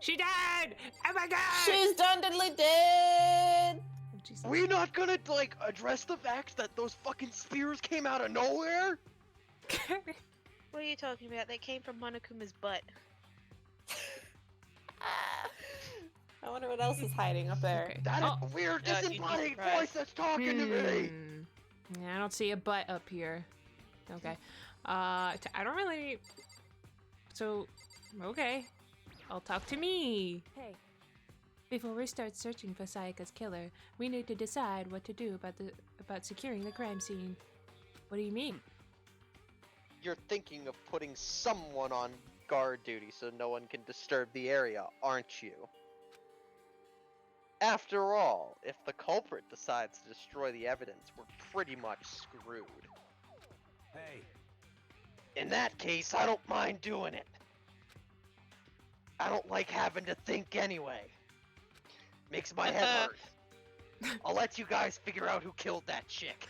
She died! Oh my god! She's dundedly dead! Oh, Jesus. We not gonna, like, address the fact that those fucking spears came out of nowhere? What are you talking about? They came from Monokuma's butt. I wonder what else is hiding up there. Okay. That Oh. is a weird, you'd be disembodied surprised. voice that's talking to me! Yeah, I don't see a butt up here. Okay. I don't really... So, okay. I'll talk to me. Hey. Before we start searching for Sayaka's killer, we need to decide what to do about securing the crime scene. What do you mean? You're thinking of putting someone on guard duty so no one can disturb the area, aren't you? After all, if the culprit decides to destroy the evidence, we're pretty much screwed. Hey, In that case, I don't mind doing it. I don't like having to think anyway. Makes my head hurt. I'll let you guys figure out who killed that chick.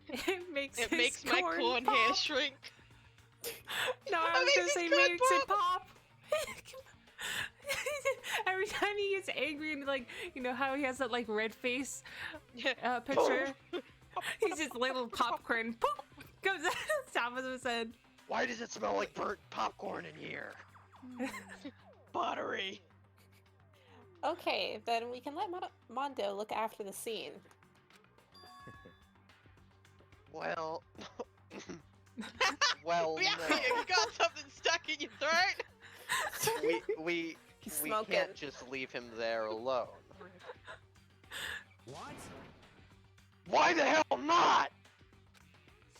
It makes It his makes my corn pop. hair shrink. No, I was gonna makes say his corn makes it pop. Every time he gets angry and like, you know how he has that like red face picture? He's just little popcorn poof, goes out the top of his head. Why does it smell like burnt popcorn in here? Buttery. Okay, then we can let Mondo look after the scene. Well... well, Yeah, no. you got something stuck in your throat. We He's we smoking. can't just leave him there alone. what? Why the hell not?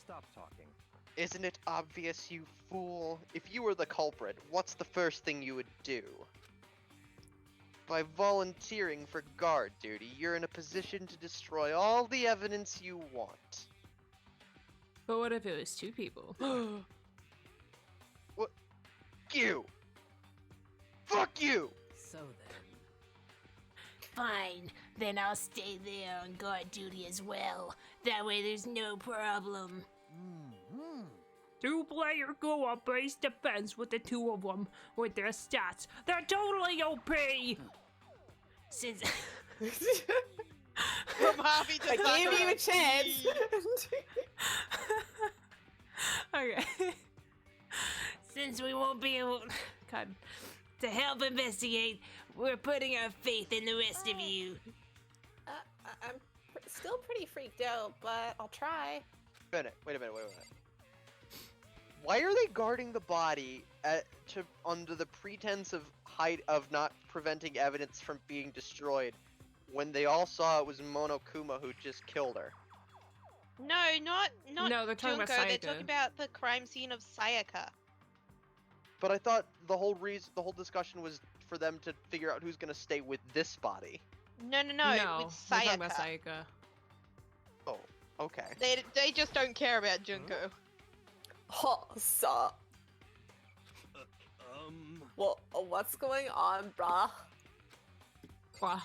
Stop talking. Isn't it obvious, you fool? If you were the culprit, what's the first thing you would do? By volunteering for guard duty, you're in a position to destroy all the evidence you want. But what if it was two people? What? You! Fuck you! So then, Fine, then I'll stay there on guard duty as well. That way there's no problem. Two-player co-op based defense with the two of them with their stats. They're totally OP! Since From Harvey to I gave you a chance! Okay. since we won't be able God. to help investigate, we're putting our faith in the rest of you. I'm still pretty freaked out, but I'll try. Wait a minute. Why are they guarding the body under the pretense of not preventing evidence from being destroyed when they all saw it was Monokuma who just killed her? No, not No, they're talking about Junko. They're Sayaka. talking about the crime scene of Sayaka. But I thought the whole discussion was for them to figure out who's gonna stay with this body. No, with we're talking Sayaka. about Sayaka. Oh, okay. They just don't care about Junko. Oh, so, well, what's going on, brah? Wow.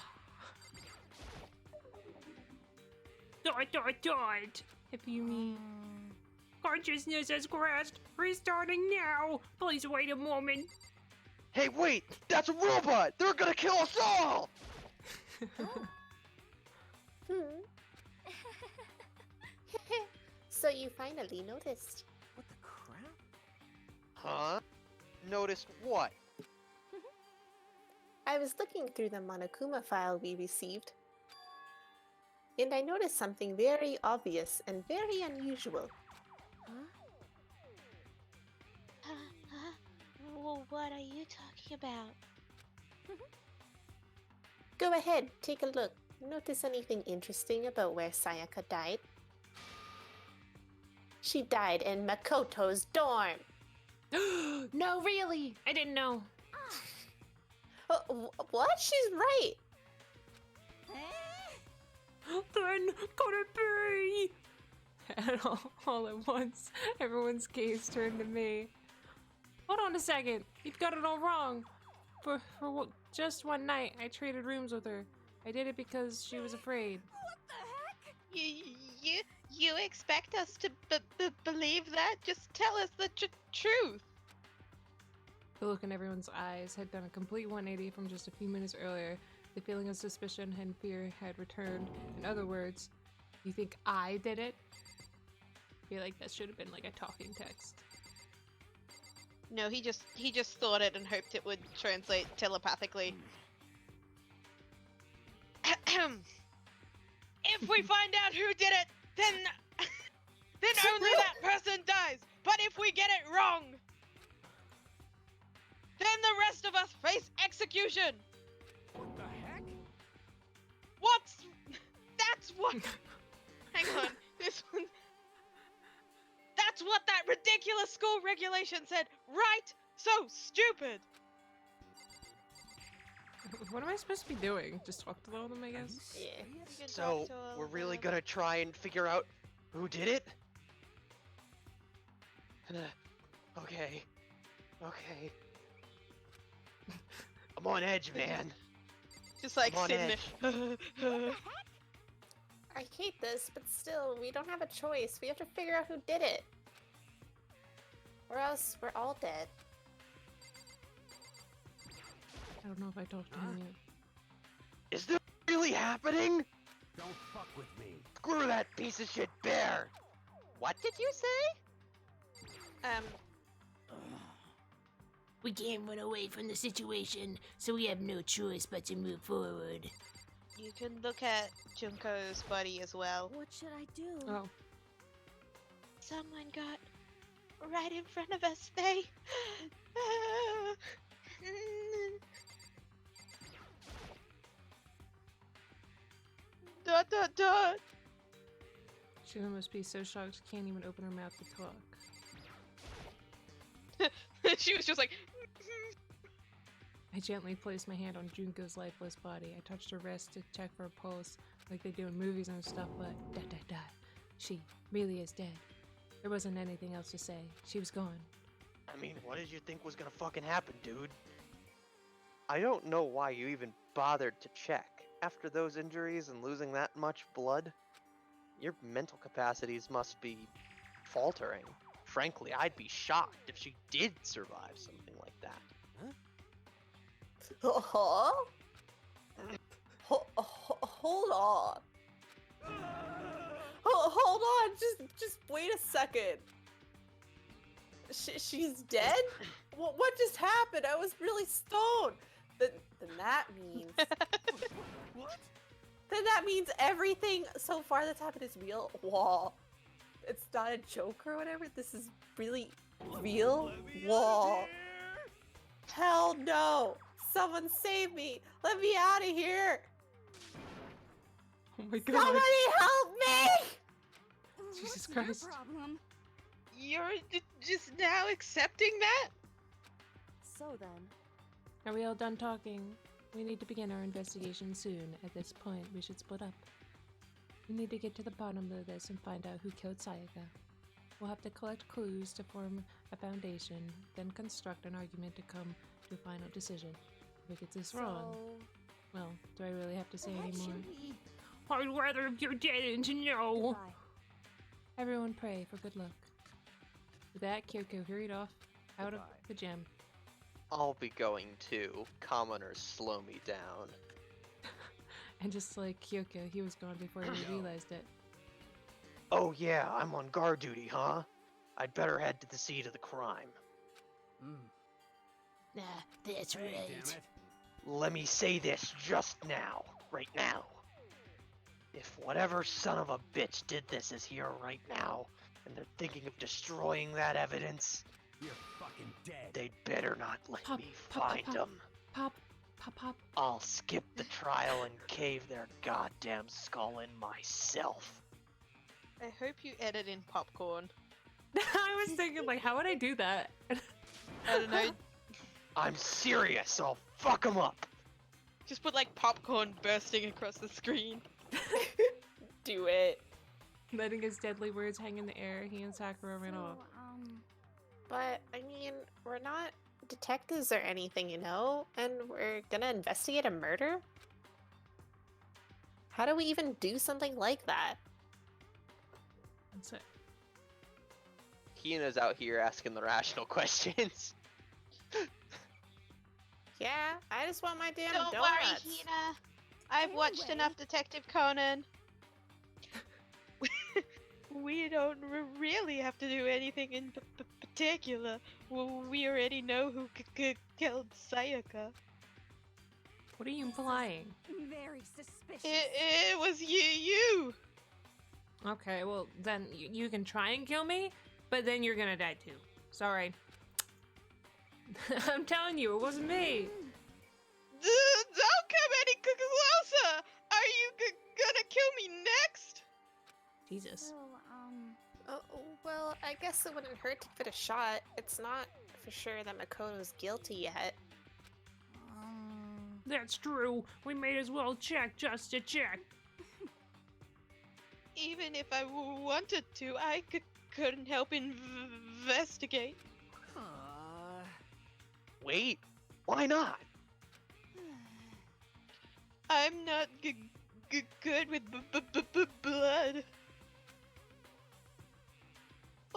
Dot. If you mean. Consciousness has crashed. Restarting now. Please wait a moment. Hey, wait! That's a robot! They're gonna kill us all! So you finally noticed. what the crap? Huh? Noticed what? I was looking through the Monokuma file we received, and I noticed something very obvious and very unusual. Well, what are you talking about? Go ahead, take a look. Notice anything interesting about where Sayaka died? She died in Makoto's dorm. No, really? I didn't know. What? She's right. Then could it be? And all at once, everyone's gaze turned to me. Hold on a second. You've got it all wrong. Just one night, I traded rooms with her. I did it because she was afraid. You expect us to believe that? Just tell us the truth. The look in everyone's eyes had done a complete 180 from just a few minutes earlier. The feeling of suspicion and fear had returned. In other words, you think I did it? I feel like that should have been like a talking text. No, he just thought it and hoped it would translate telepathically. If we find out who did it, then only that person dies. But if we get it wrong, then the rest of us face execution. What the heck? That's what. Hang on, this one. That's what that ridiculous school regulation said, right? So stupid. What am I supposed to be doing? Just talk to all of them, I guess? Yeah. You can So, talk to all we're of really them. gonna try and figure out who did it? Okay. Okay. I'm on edge, man. Just like I'm on sitting edge. there. I hate this, but still, we don't have a choice. We have to figure out who did it. Or else we're all dead. I don't know if I talked to him yet. Is this really happening? Don't fuck with me. Screw that piece of shit bear! What did you say? We can't run away from the situation, so we have no choice but to move forward. You can look at Junko's buddy as well. What should I do? Oh, Someone got right in front of us, Faye. Dot dot dot. Shuna must be so shocked she can't even open her mouth to talk. She was just like. I gently placed my hand on Junko's lifeless body. I touched her wrist to check for a pulse, like they do in movies and stuff, but da. She really is dead. There wasn't anything else to say. She was gone. I mean, what did you think was gonna fucking happen, dude? I don't know why you even bothered to check. After those injuries and losing that much blood, your mental capacities must be faltering. Frankly, I'd be shocked if she did survive something like that. Huh? Hold on. Hold on. Just wait a second. She's dead? What just happened? I was really stoned. Then that means What? then that means everything so far that's happened is real. Wall. It's not a joke or whatever. This is really real. Wall. Hell no! Someone save me! Let me out of here! Oh my god. Somebody help me! Jesus What's Christ. your problem? You're just now accepting that? So then, Are we all done talking? We need to begin our investigation soon. At this point, we should split up. We need to get to the bottom of this and find out who killed Sayaka. We'll have to collect clues to form a foundation, then construct an argument to come to a final decision. If we get this wrong, well, do I really have to say what anymore? should we? I'd rather you're dead and to know. Goodbye. Everyone pray for good luck. With that, Kyoko hurried off out of Goodbye. the gym. I'll be going too. Commoners slow me down. And just like Kyoko, he was gone before he realized it. Oh yeah, I'm on guard duty, huh? I'd better head to the scene of the crime. Nah, that's Hey, right. damn it. Let me say this just now, right now. If whatever son of a bitch did this is here right now, and they're thinking of destroying that evidence, You're fucking dead. they'd better not let Pop, me pop, pop, find pop. them. Pop, pop, pop. I'll skip the trial and cave their goddamn skull in myself. I hope you edit in popcorn. I was thinking, like, how would I do that? I don't know. I'm serious, I'll fuck them up. Just put like popcorn bursting across the screen. Do it. Letting his deadly words hang in the air, he and Sakura ran off. But, I mean, we're not detectives or anything, you know? And we're gonna investigate a murder? How do we even do something like that? That's it. Hina's out here asking the rational questions. Yeah, I just want my damn Don't donuts. worry, Hina. I've watched Anyway. enough Detective Conan. We don't really have to do anything in particular. We already know who killed Sayaka. What are you implying? Very suspicious. It was you. Okay, well, then you can try and kill me, but then you're gonna die too. Sorry. I'm telling you, it wasn't me. Don't come any closer. Are you gonna kill me next? Jesus. So, Oh, well, I guess it wouldn't hurt to give it a shot. It's not for sure that Makoto's guilty yet. That's true. We may as well check just to check. Even if I wanted to, I couldn't help investigate. Wait, why not? I'm not good with blood.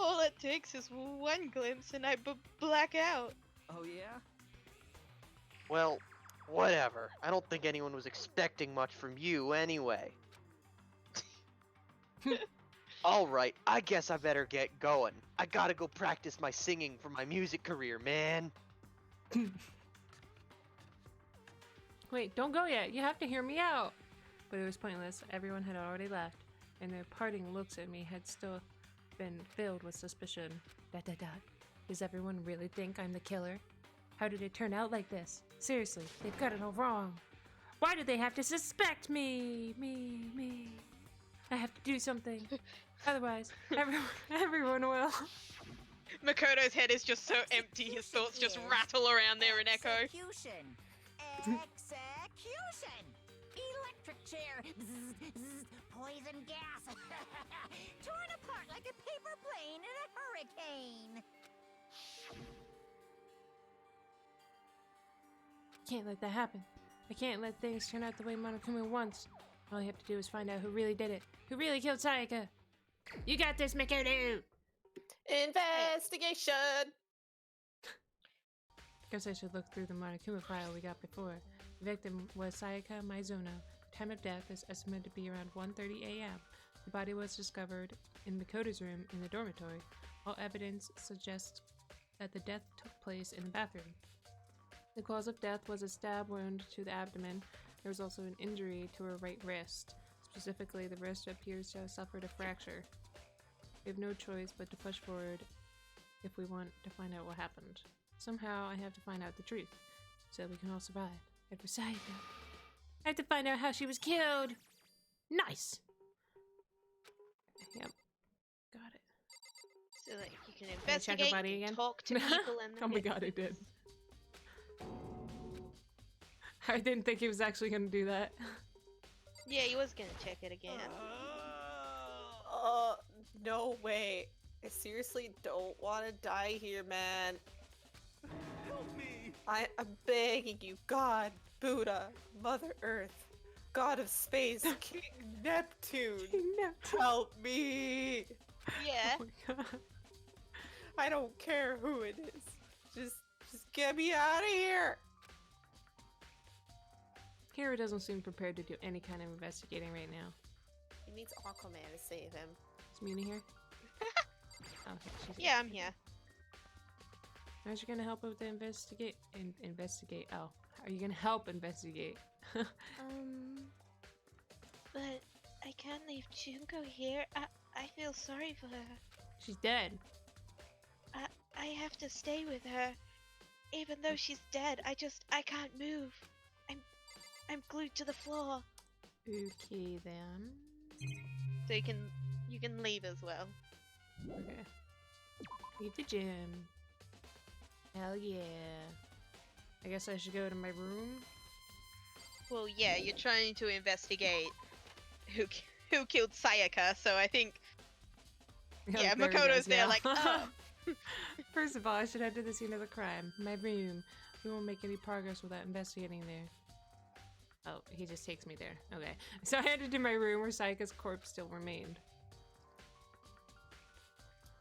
All it takes is one glimpse and I black out. Oh yeah? Well, whatever. I don't think anyone was expecting much from you anyway. Alright, I guess I better get going. I gotta go practice my singing for my music career, man. Wait, don't go yet. You have to hear me out. But it was pointless. Everyone had already left, and their parting looks at me had still been filled with suspicion. ... Does everyone really think I'm the killer? How did it turn out like this? Seriously, they've got it all wrong. Why do they have to suspect me? Me. I have to do something. Otherwise, everyone will. Makoto's head is just so empty, his thoughts just rattle around there in echo. Execution. Execution. Electric chair. Zzz, zzz, poison gas. Torn apart like a paper plane in a hurricane. Can't let that happen. I can't let things turn out the way Monokuma wants. All I have to do is find out who really did it. Who really killed Sayaka. You got this, Makoto! Investigation! Guess I should look through the Monokuma file we got before. The victim was Sayaka Maizono. Time of death is estimated to be around 1:30 a.m. The body was discovered in Makoto's room in the dormitory. All evidence suggests that the death took place in the bathroom. The cause of death was a stab wound to the abdomen. There was also an injury to her right wrist. Specifically, the wrist appears to have suffered a fracture. We have no choice but to push forward if we want to find out what happened. Somehow, I have to find out the truth, so we can all survive. And for Sayaka, I have to find out how she was killed! Nice! Yep. Got it. So that you can Can I check her investigate, body and again? talk to people, and Oh my god, it did. I didn't think he was actually gonna do that. Yeah, he was gonna check it again. No way. I seriously don't want to die here, man. Help me! I'm begging you, God, Buddha, Mother Earth, God of Space, King Neptune, help me! Yeah. Oh my god. I don't care who it is. Just get me out of here! Hero doesn't seem prepared to do any kind of investigating right now. He needs Aquaman to save him. Is Mina here? Oh, okay, she's here. Yeah, I'm here. How's you gonna help with the investigate? Investigate. Oh, are you gonna help investigate? But I can't leave Junko here. I feel sorry for her. She's dead. I have to stay with her. Even though she's dead, I can't move. I'm glued to the floor. Okay then. So you can leave as well. Okay. Leave the gym. Hell yeah. I guess I should go to my room. Well, yeah, you're trying to investigate who killed Sayaka, so I think yeah, there he Makoto's goes there now. like, oh. First of all, I should head to the scene of the crime. My room. We won't make any progress without investigating there. Oh, he just takes me there. Okay. So I headed to my room where Sayaka's corpse still remained.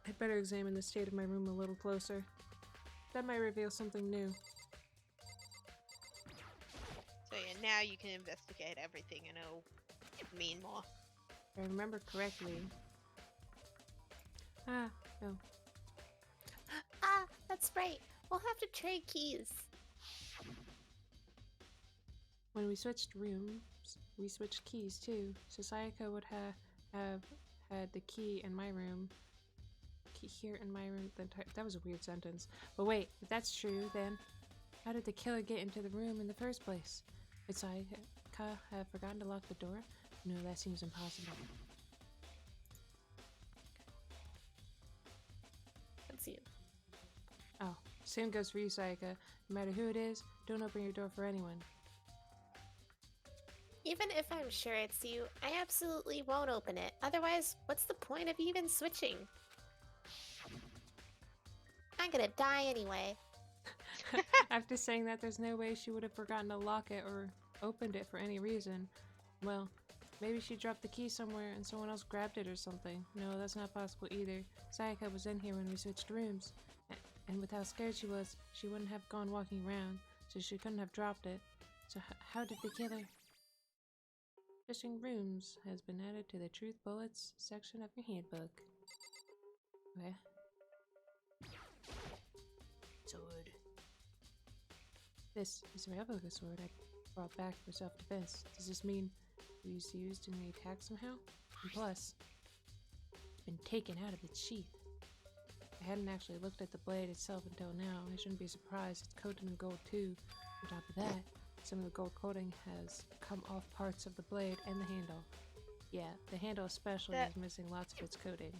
I'd better examine the state of my room a little closer. That might reveal something new. yeah, now you can investigate everything and it'll mean more. If I remember correctly. Ah, no. Ah, that's right. We'll have to trade keys. When we switched rooms, we switched keys too. So Sayaka would have had the key in my room. Key here in my room. That was a weird sentence. But wait, if that's true, then how did the killer get into the room in the first place? Would Sayaka have forgotten to lock the door? No, that seems impossible. Let's see. Oh, same goes for you, Sayaka. No matter who it is, don't open your door for anyone. Even if I'm sure it's you, I absolutely won't open it. Otherwise, what's the point of even switching? I'm gonna die anyway. After saying that, there's no way she would have forgotten to lock it or opened it for any reason. Well, maybe she dropped the key somewhere and someone else grabbed it or something. No, that's not possible either. Sayaka was in here when we switched rooms. And with how scared she was, she wouldn't have gone walking around, so she couldn't have dropped it. So how did the killer... Switching rooms has been added to the Truth Bullets section of your handbook. Okay. Sword. This is a replica sword I brought back for self-defense. Does this mean it was used in the attack somehow? And plus, it's been taken out of its sheath. I hadn't actually looked at the blade itself until now. I shouldn't be surprised it's coated in gold too. On top of that, some of the gold coating has come off parts of the blade and the handle. Yeah, the handle especially is missing lots of its coating.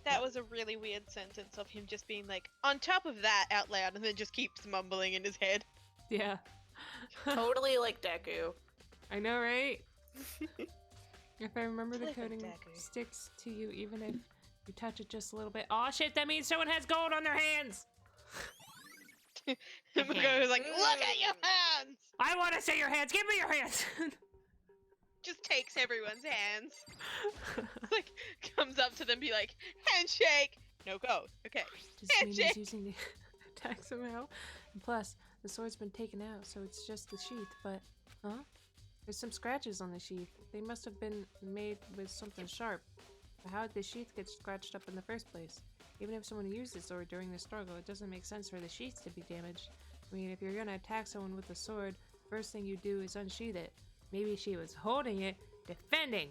That was a really weird sentence of him just being like, on top of that out loud, and then just keeps mumbling in his head. Yeah. Totally like Deku. I know, right? If I remember, the Like a coating dagger. sticks to you even if you touch it just a little bit. Oh shit, that means someone has gold on their hands! Makoto's like, look at your hands! I want to see your hands! Give me your hands! Just takes everyone's hands. Like, comes up to them, be like, handshake! No go. Okay. Does this mean he's Handshake! using the attack somehow? And plus, the sword's been taken out, so it's just the sheath, but... Huh? There's some scratches on the sheath. They must have been made with something sharp. But how did the sheath get scratched up in the first place? Even if someone used the sword during the struggle, it doesn't make sense for the sheath to be damaged. I mean, if you're gonna attack someone with a sword, first thing you do is unsheath it. Maybe she was holding it, defending!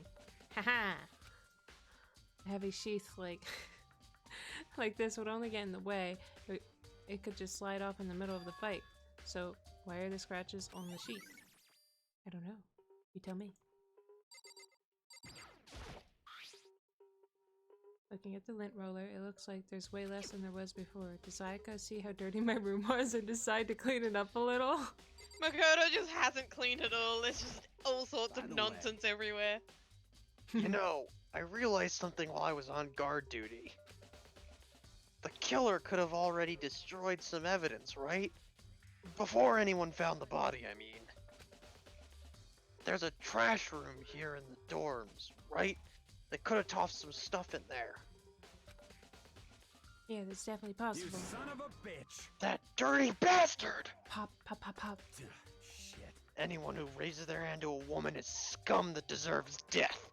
Haha! A heavy sheath like... like this would only get in the way. It could just slide off in the middle of the fight. So, why are the scratches on the sheath? I don't know. You tell me. Looking at the lint roller, it looks like there's way less than there was before. Does Sayaka see how dirty my room was and decide to clean it up a little? Makoto just hasn't cleaned it all. There's just all sorts By of the nonsense everywhere. You know, I realized something while I was on guard duty. The killer could have already destroyed some evidence, right? Before anyone found the body, I mean. There's a trash room here in the dorms, right? They could have tossed some stuff in there. Yeah, that's definitely You possible. son of a bitch! That dirty bastard! Pop, pop, pop, pop. Shit. Anyone who raises their hand to a woman is scum that deserves death.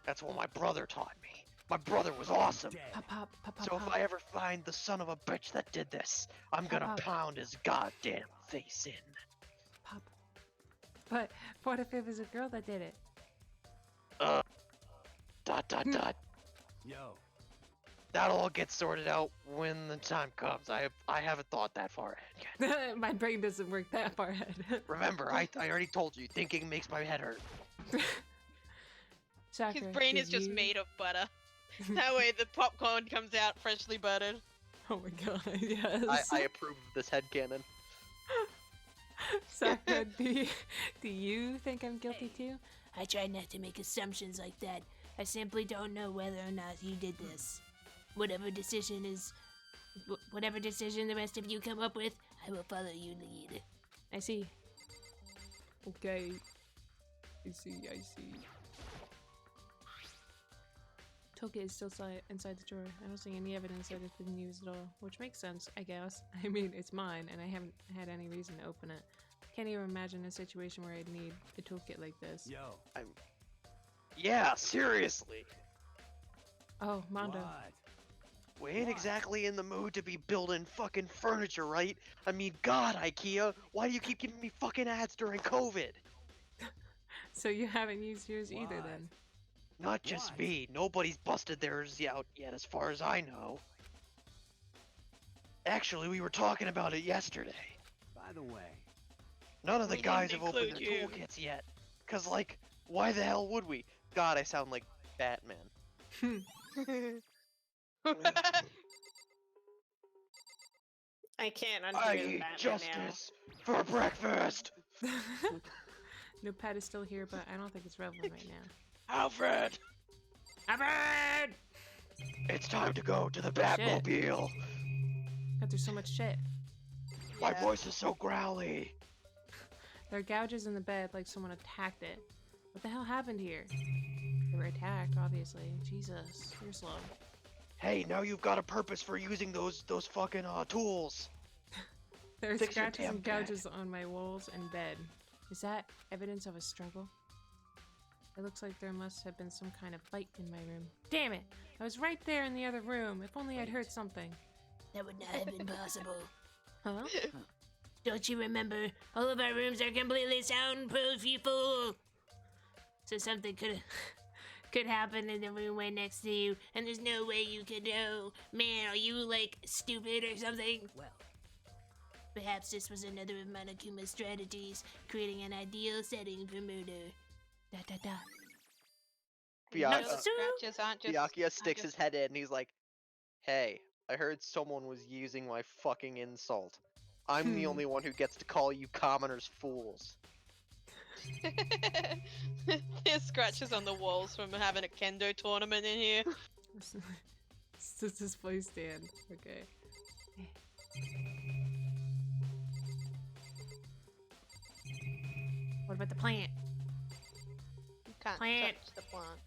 That's what my brother taught me. My brother was awesome. Dead. Pop, pop, pop, pop, So if pop. I ever find the son of a bitch that did this, I'm gonna Pop. pound his goddamn face in. Pop. But what if it was a girl that did it? Dot dot dot. Yo. That'll all get sorted out when the time comes. I haven't thought that far ahead yet. My brain doesn't work that far ahead. Remember, I already told you, thinking makes my head hurt. Sakura, His brain did is just you- made of butter. That way the popcorn comes out freshly buttered. Oh my god, yes. I approve of this headcanon. Sakura, do you think I'm guilty too? I try not to make assumptions like that. I simply don't know whether or not you did this. Whatever decision the rest of you come up with, I will follow your lead. I see. Okay. I see. Toolkit is still inside the drawer. I don't see any evidence that it's been used at all, which makes sense, I guess. I mean, it's mine, and I haven't had any reason to open it. Can't even imagine a situation where I'd need a toolkit like this. Yo. Yeah, seriously. Oh, Mondo. What? We ain't What? exactly in the mood to be building fucking furniture, right? I mean, God, IKEA, why do you keep giving me fucking ads during COVID? So you haven't used yours either What? then? Not just What? me. Nobody's busted theirs out yet, as far as I know. Actually, we were talking about it yesterday. By the way, None of the We guys didn't have opened their include you. toolkits yet. Cause, like, why the hell would we? God, I sound like Batman. I can't I undo the eat Batman justice for breakfast! No, Pat is still here, but I don't think it's relevant right now. Alfred! Alfred! It's time to go to the Shit. Batmobile! God, there's so much shit. My Yeah. voice is so growly! There are gouges in the bed like someone attacked it. What the hell happened here? They were attacked, obviously. Jesus, you're slow. Hey, now you've got a purpose for using those fucking tools! There are Fix your scratches and damn bed. gouges on my walls and bed. Is that evidence of a struggle? It looks like there must have been some kind of fight in my room. Damn it! I was right there in the other room. If only I'd heard something. That would not have been possible. Huh? Don't you remember? All of our rooms are completely soundproof, you fool! So something could happen in the room right next to you, and there's no way you could know. Man, are you, like, stupid or something? well, Perhaps this was another of Monokuma's strategies, creating an ideal setting for murder. Dot dot dot. Byakuya, No, Scratches aren't just. Byakuya sticks just- his head in and he's like, hey, I heard someone was using my fucking insult. I'm the only one who gets to call you commoners fools. There's scratches on the walls from having a kendo tournament in here. It's just display stand. Okay. What about the plant? You can't Plant. touch the plant.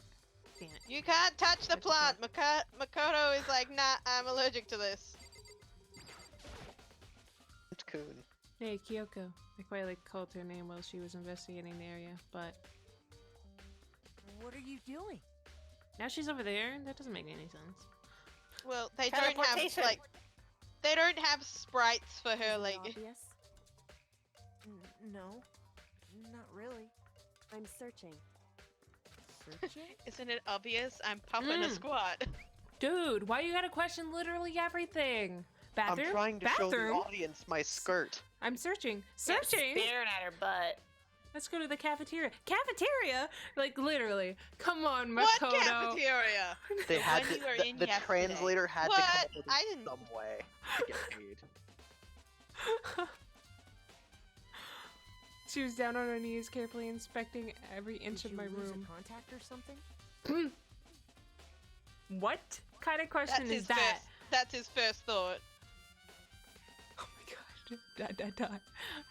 Damn it. You can't touch the Touch the plant. Makoto is like, nah, I'm allergic to this. Coon. Hey, Kyoko. I quite like called her name while she was investigating the area, but What are you doing? now she's over there. That doesn't make any sense. Well, they don't have Teleportation. like, they don't have sprites for her Is it like. obvious? No, not really. I'm searching. Searching? Isn't it obvious? I'm pumping a Mm. squat. Dude, why you gotta question literally everything? Bathroom? I'm trying to show the Bathroom? audience my skirt. I'm searching. now. Searching? Staring at her butt. Let's go to the cafeteria. Cafeteria? Like, literally. Come on, What Makoto. cafeteria? They had When to, you were in the yesterday. translator had to What? come up with I it didn't- some way to get paid. She was down on her knees, carefully inspecting every inch Did of my you lose room. a contact or something? What kind of question That's is his that? first. That's his first thought. Oh my god. Dot, dot, dot.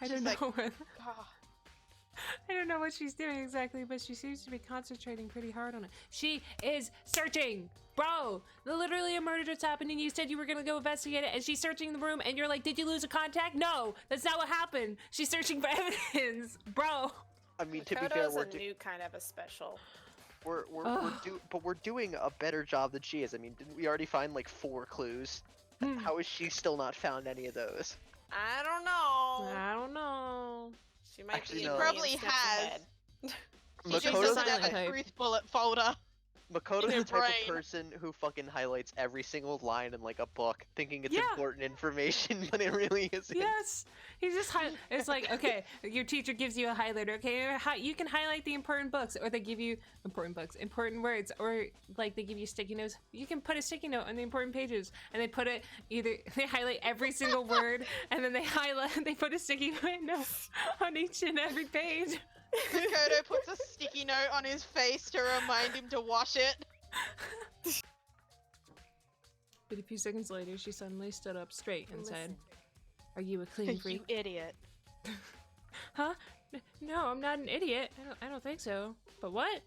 I She's don't like- know where. God. I don't know what she's doing exactly, but she seems to be concentrating pretty hard on it. She is searching! Bro! Literally a murder just happened and you said you were gonna go investigate it and she's searching the room and you're like, did you lose a contact? No! That's not what happened! She's searching for evidence! Bro! I mean, to be fair, Makoto's a new kind of a special. but we're doing a better job than she is. I mean, didn't we already find like 4 clues? Hmm. How has she still not found any of those? I don't know. I don't know. She might Actually, be no. a Probably million steps has. ahead. She just Makoto's doesn't the have silent a type. truth bullet folder. Makoto's in the her type brain. of person who fucking highlights every single line in like a book, thinking it's Yeah. important information, but it really isn't. Yes! He just it's like, okay, your teacher gives you a highlighter, okay? You can highlight the important books, or they give you important books, important words, or like they give you sticky notes. You can put a sticky note on the important pages, and they put it they highlight every single word, and then they put a sticky note on each and every page. Makoto puts a sticky note on his face to remind him to wash it. But a few seconds later, she suddenly stood up straight and said, Listen, "Are you a clean You freak?" idiot. Huh? No, I'm not an idiot. I don't think so. But what?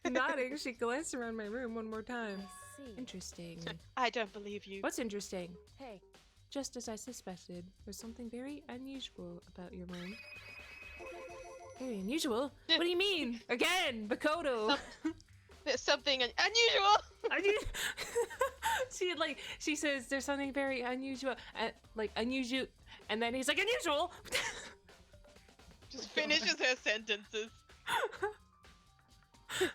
Nodding, she glanced around my room one more time. I see. Interesting. I don't believe you. What's interesting? Hey, Just as I suspected, there's something very unusual about your room. Very unusual? What do you mean? Again, Makoto! There's something unusual. She says there's something very unusual, unusual, and then he's like, unusual! Just finishes her sentences.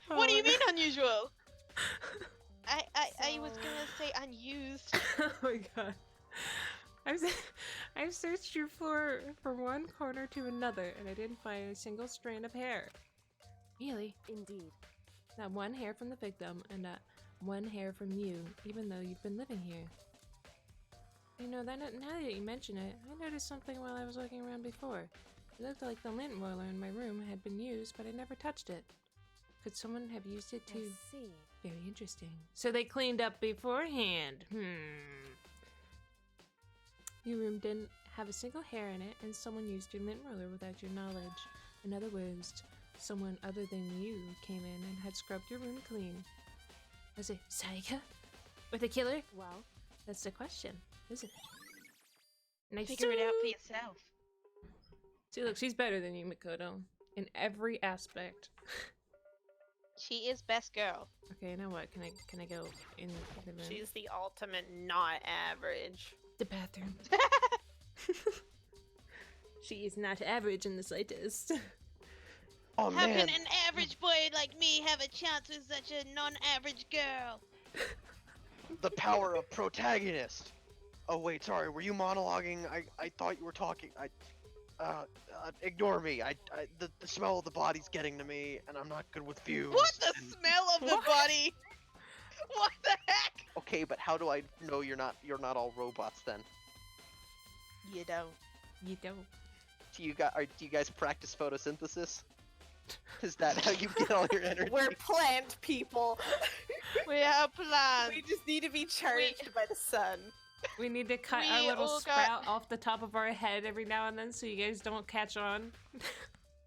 What do you mean unusual? I was gonna say unused. Oh my god. I've searched your floor from one corner to another, and I didn't find a single strand of hair. Really? Indeed. Not one hair from the victim, and not one hair from you, even though you've been living here. You know, now that you mention it, I noticed something while I was looking around before. It looked like the lint roller in my room had been used, but I never touched it. Could someone have used it too? I see. Very interesting. So they cleaned up beforehand. Your room didn't have a single hair in it, and someone used your lint roller without your knowledge. In other words, someone other than you came in and had scrubbed your room clean. Was it Saika? Or the killer? Well, That's the question, isn't it? Nice. Figure it out for yourself. See, look, she's better than you, Makoto. In every aspect. She is best girl. Okay, now what? Can I go in the room? She's the ultimate not average. The bathroom. She is not average in the slightest. Oh How man. can an average boy like me have a chance with such a non-average girl? The power of protagonist. Oh wait, sorry. Were you monologuing? I thought you were talking. Ignore me. The smell of the body's getting to me, and I'm not good with fumes. What the and- smell of the body? What the heck? Okay, but how do I know you're not all robots then? You don't. You don't. Do you guys practice photosynthesis? Is that how you get all your energy? We're plant people. We are plants. We just need to be charged by the sun. We need to cut We our little all sprout off the top of our head every now and then so you guys don't catch on.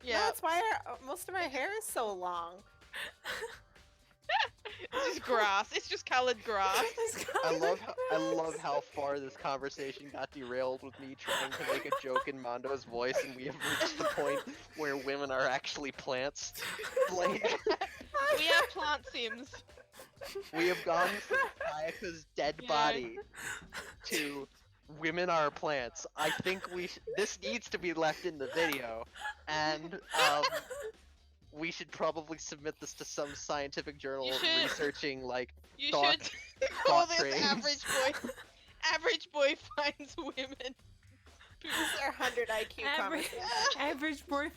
Yeah. That's why most of my hair is so long. It's just grass. It's just colored grass. I love how far this conversation got derailed with me trying to make a joke in Mondo's voice, and we have reached the point where women are actually plants. Like, We are plant sims. we have gone from Kayaka's dead Yeah. body to women are plants. I think this needs to be left in the video, and we should probably submit this to some scientific journal You should. researching like You Thought- should call thought this trains. average boy. Average boy finds women. These are 100 IQ Average, conversations. average boy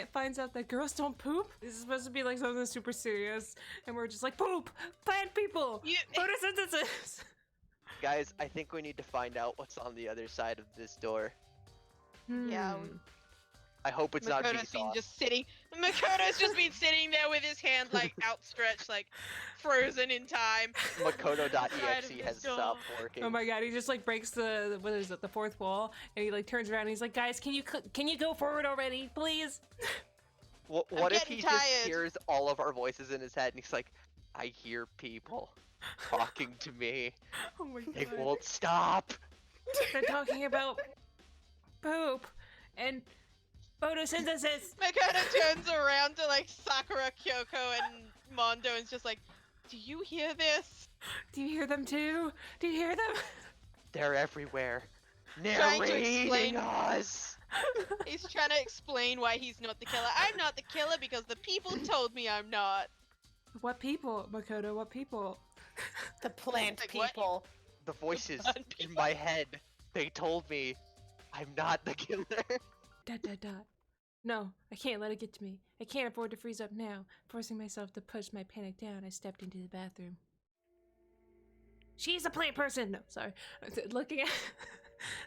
finds out that girls don't poop. This is supposed to be like something super serious, and we're just like, poop! Plant people! You, Photosynthesis! guys. I think we need to find out what's on the other side of this door. Yeah, Hmm. I hope it's not Makoto's been Vsauce. just sitting. Makoto's just been sitting there with his hand like outstretched, like frozen in time. Makoto.exe Side of has this door. stopped working. Oh my god, he just like breaks the what is it, the fourth wall, and he like turns around and he's like, guys, can you go forward already, please? What if getting he tired. just hears all of our voices in his head and he's like, I hear people talking to me. Oh my They god. won't stop. They're talking about poop and photosynthesis. Makoto turns around to like Sakura, Kyoko, and Mondo, and is just like, "Do you hear this?" Do you hear them too? Do you hear them? They're everywhere. Trying to Narrating explain- us. He's trying to explain why he's not the killer. I'm not the killer because the people told me I'm not. What people, Makoto? What people? The plant Like what? people. The voices Fun in people. my head, they told me I'm not the killer. Dot dot dot. No, I can't let it get to me. I can't afford to freeze up now. Forcing myself to push my panic down, I stepped into the bathroom. She's a plant person. No, sorry. Looking at.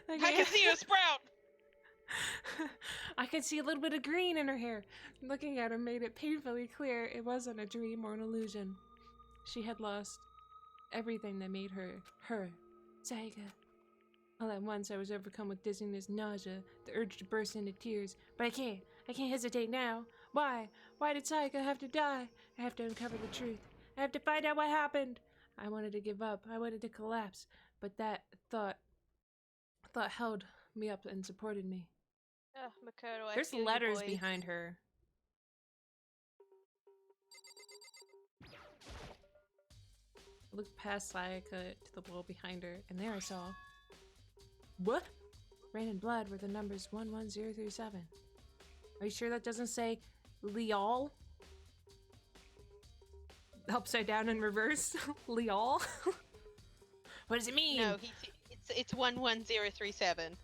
I can see a sprout. I could see a little bit of green in her hair. Looking at her made it painfully clear it wasn't a dream or an illusion. She had lost everything that made her, her, Saiga. All at once I was overcome with dizziness, nausea, the urge to burst into tears. But I can't hesitate now. Why? Why did Saiga have to die? I have to uncover the truth. I have to find out what happened. I wanted to give up. I wanted to collapse. But that thought thought held me up and supported me. Makoto, I There's feel you, letters boy. behind her. I looked past Sayaka to the wall behind her, and there I saw. What? Rain and blood were the numbers 11037. Are you sure that doesn't say Leal? Upside down in reverse? Leal? What does it mean? No, it's 11037.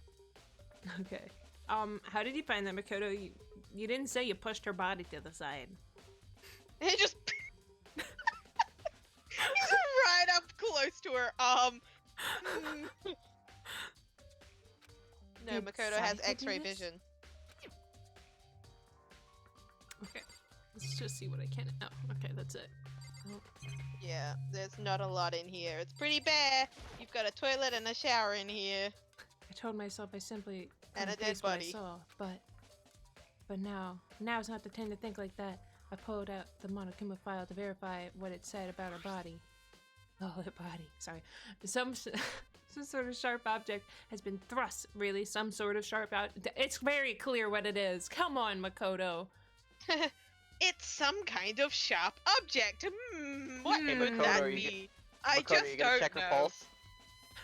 Okay. How did you find that, Makoto? You didn't say you pushed her body to the side. It just he's right up close to her. No, Did Makoto has Sayaka do X-ray this? vision. Okay. Let's just see what I can. Oh, okay, that's it. Oh, Yeah, there's not a lot in here. It's pretty bare. You've got a toilet and a shower in here. I told myself I simply And a couldn't dead face what I body. saw, but now's not the time to think like that. I pulled out the Monokuma file to verify what it said about her body. Oh, her body. Sorry. Some sort of sharp object has been thrust. Really, some sort of sharp object. It's very clear what it is. Come on, Makoto. It's some kind of sharp object. What Hey, could Makoto, that are you be? I Makoto, just you gonna don't check know. her pulse?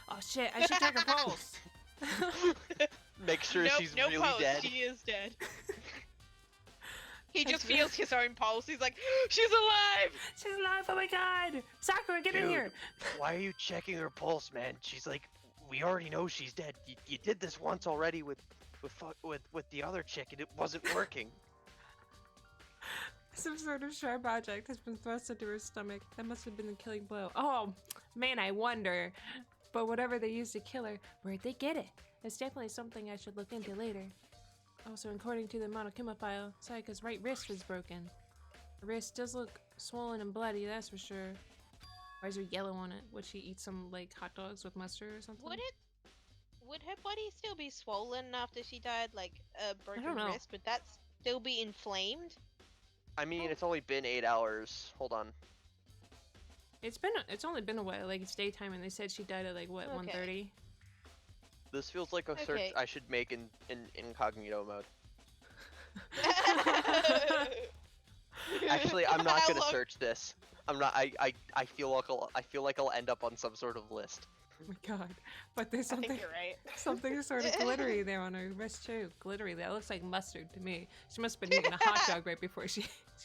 Oh shit! I should check her pulse. Make sure Nope, she's no really pulse. dead. She is dead. He just That's feels his own pulse. He's like, she's alive! She's alive! Oh my god! Sakura, get in Dude. here! Why are you checking her pulse, man? She's like, we already know she's dead. You did this once already with the other chick, and it wasn't working. Some sort of sharp object has been thrust into her stomach. That must have been the killing blow. Oh, man, I wonder. But whatever they used to kill her, where'd they get it? It's definitely something I should look into later. Also, according to the Monokuma file, Sayaka's right wrist was broken. Her wrist does look swollen and bloody, that's for sure. Why is there yellow on it? Would she eat some, like, hot dogs with mustard or something? Would her body still be swollen after she died? Like a broken know. wrist? Would that still be inflamed? I mean, it's only been 8 hours. Hold on. It's only been a while, like, it's daytime, and they said she died at, like, what, Okay. 1:30? This feels like a search Okay. I should make in incognito mode. Actually, I'm not How gonna long- search this. I'm not. I feel like I'll end up on some sort of list. Oh my god. But there's I something think you're right. something sort of glittery there on her wrist too. Glittery. That looks like mustard to me. She must have been eating a hot dog right before she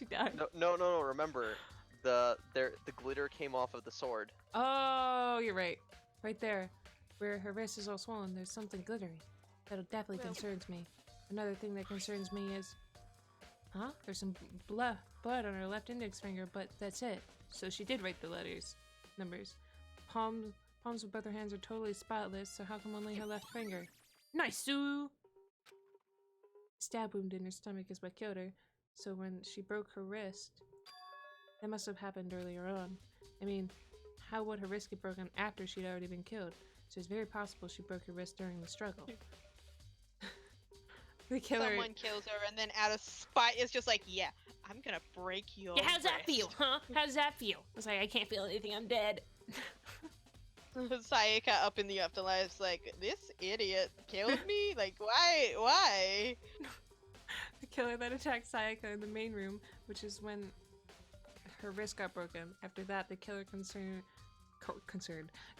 died. No. Remember, the glitter came off of the sword. Oh, you're right. Right there. Where her wrist is all swollen, there's something glittery. That'll definitely Well- concerns me. Another thing that concerns me is... Huh? There's some blood on her left index finger, but that's it. So she did write the numbers. Palms of both her hands are totally spotless, so how come only her left finger? Nice, Sue! Stab wound in her stomach is what killed her, so when she broke her wrist, that must have happened earlier on. I mean, how would her wrist get broken after she'd already been killed? So it's very possible she broke her wrist during the struggle. The killer... Someone kills her and then out of spite is just like, yeah, I'm gonna break your Yeah, how's that feel, wrist." huh? How does that feel? I was like, I can't feel anything, I'm dead. Sayaka up in the afterlife's like, this idiot killed me? Like, why? The killer that attacked Sayaka in the main room, which is when her wrist got broken. After that, the killer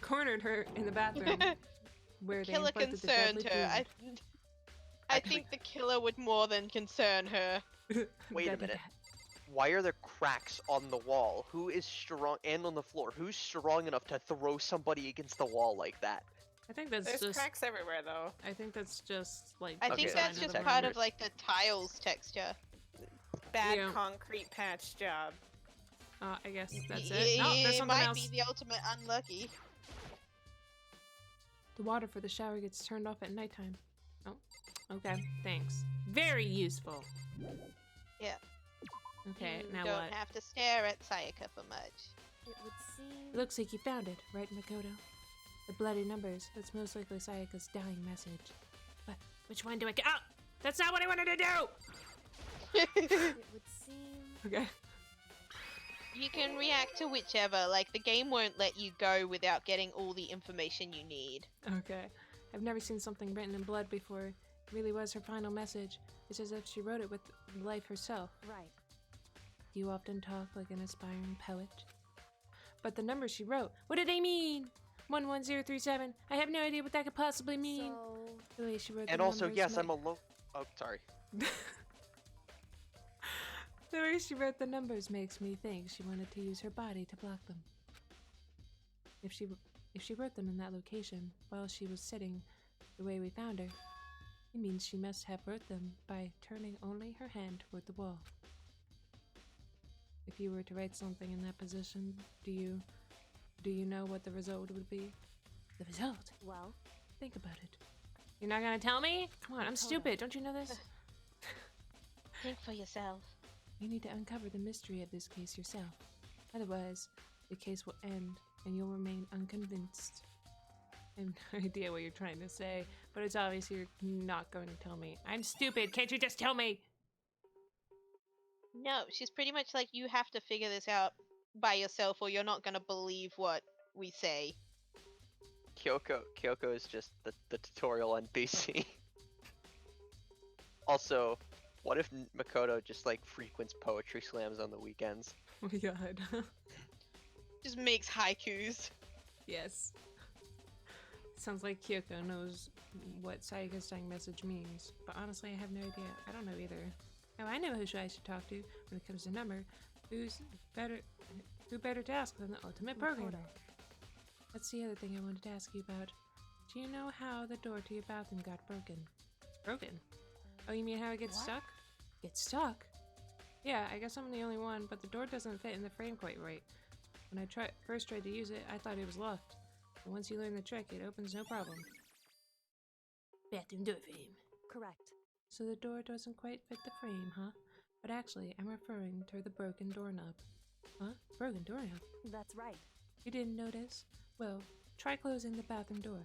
cornered her in the bathroom, where they Killer inflicted the concerned deadly her. I Actually- think the killer would more than concern her. Wait a deadly minute. death. Why are there cracks on the wall? Who is strong and on the floor? Who's strong enough to throw somebody against the wall like that? I think that's There's just. cracks everywhere, though. I think that's just like. I the think Okay. design that's of just the part room. of like the tiles texture. Bad Yeah. concrete patch job. I guess that's Y- it. Oh, there's it something might else. be the ultimate unlucky. The water for the shower gets turned off at nighttime. Oh, okay. Thanks. Very useful. Yeah. Okay, You now don't what? have to stare at Sayaka for much. It would seem. Looks like you found it, right, Makoto? The bloody numbers. That's most likely Sayaka's dying message. But which one do I get? Oh! That's not what I wanted to do! It would seem. Okay. You can react to whichever. Like the game won't let you go without getting all the information you need. Okay. I've never seen something written in blood before. It really was her final message. It's as if she wrote it with life herself. Right. You often talk like an aspiring poet. But the numbers she wrote, what do they mean? 11037. I have no idea what that could possibly mean. So, The way she wrote And the also, numbers yes, ma- I'm alone. Oh, sorry. The way she wrote the numbers makes me think she wanted to use her body to block them. If she wrote them in that location while she was sitting the way we found her, it means she must have wrote them by turning only her hand toward the wall. If you were to write something in that position, do you know what the result would be? The result? well, Think about it. You're not gonna tell me? Come on, I'm stupid. Don't you know this? Think for yourself. You need to uncover the mystery of this case yourself. Otherwise, the case will end and you'll remain unconvinced. I have no idea what you're trying to say, but it's obvious you're not going to tell me. I'm stupid. Can't you just tell me? No, she's pretty much like, you have to figure this out by yourself or you're not gonna believe what we say. Kyoko is just the tutorial NPC. Also, what if Makoto just like frequents poetry slams on the weekends? Oh my god. Just makes haikus. Yes. Sounds like Kyoko knows what Sayaka's dying message means, but honestly, I have no idea. I don't know either. Now I know who I should talk to when it comes to number. Who better to ask than the ultimate programmer? That's the other thing I wanted to ask you about. Do you know how the door to your bathroom got broken? Broken? Oh, you mean how it gets stuck? Gets stuck? Yeah, I guess I'm the only one, but the door doesn't fit in the frame quite right. When I first tried to use it, I thought it was locked. But once you learn the trick, it opens no problem. Bathroom door frame. correct. So the door doesn't quite fit the frame, huh? But actually, I'm referring to the broken doorknob. Huh? Broken doorknob? That's right. You didn't notice? Well, try closing the bathroom door.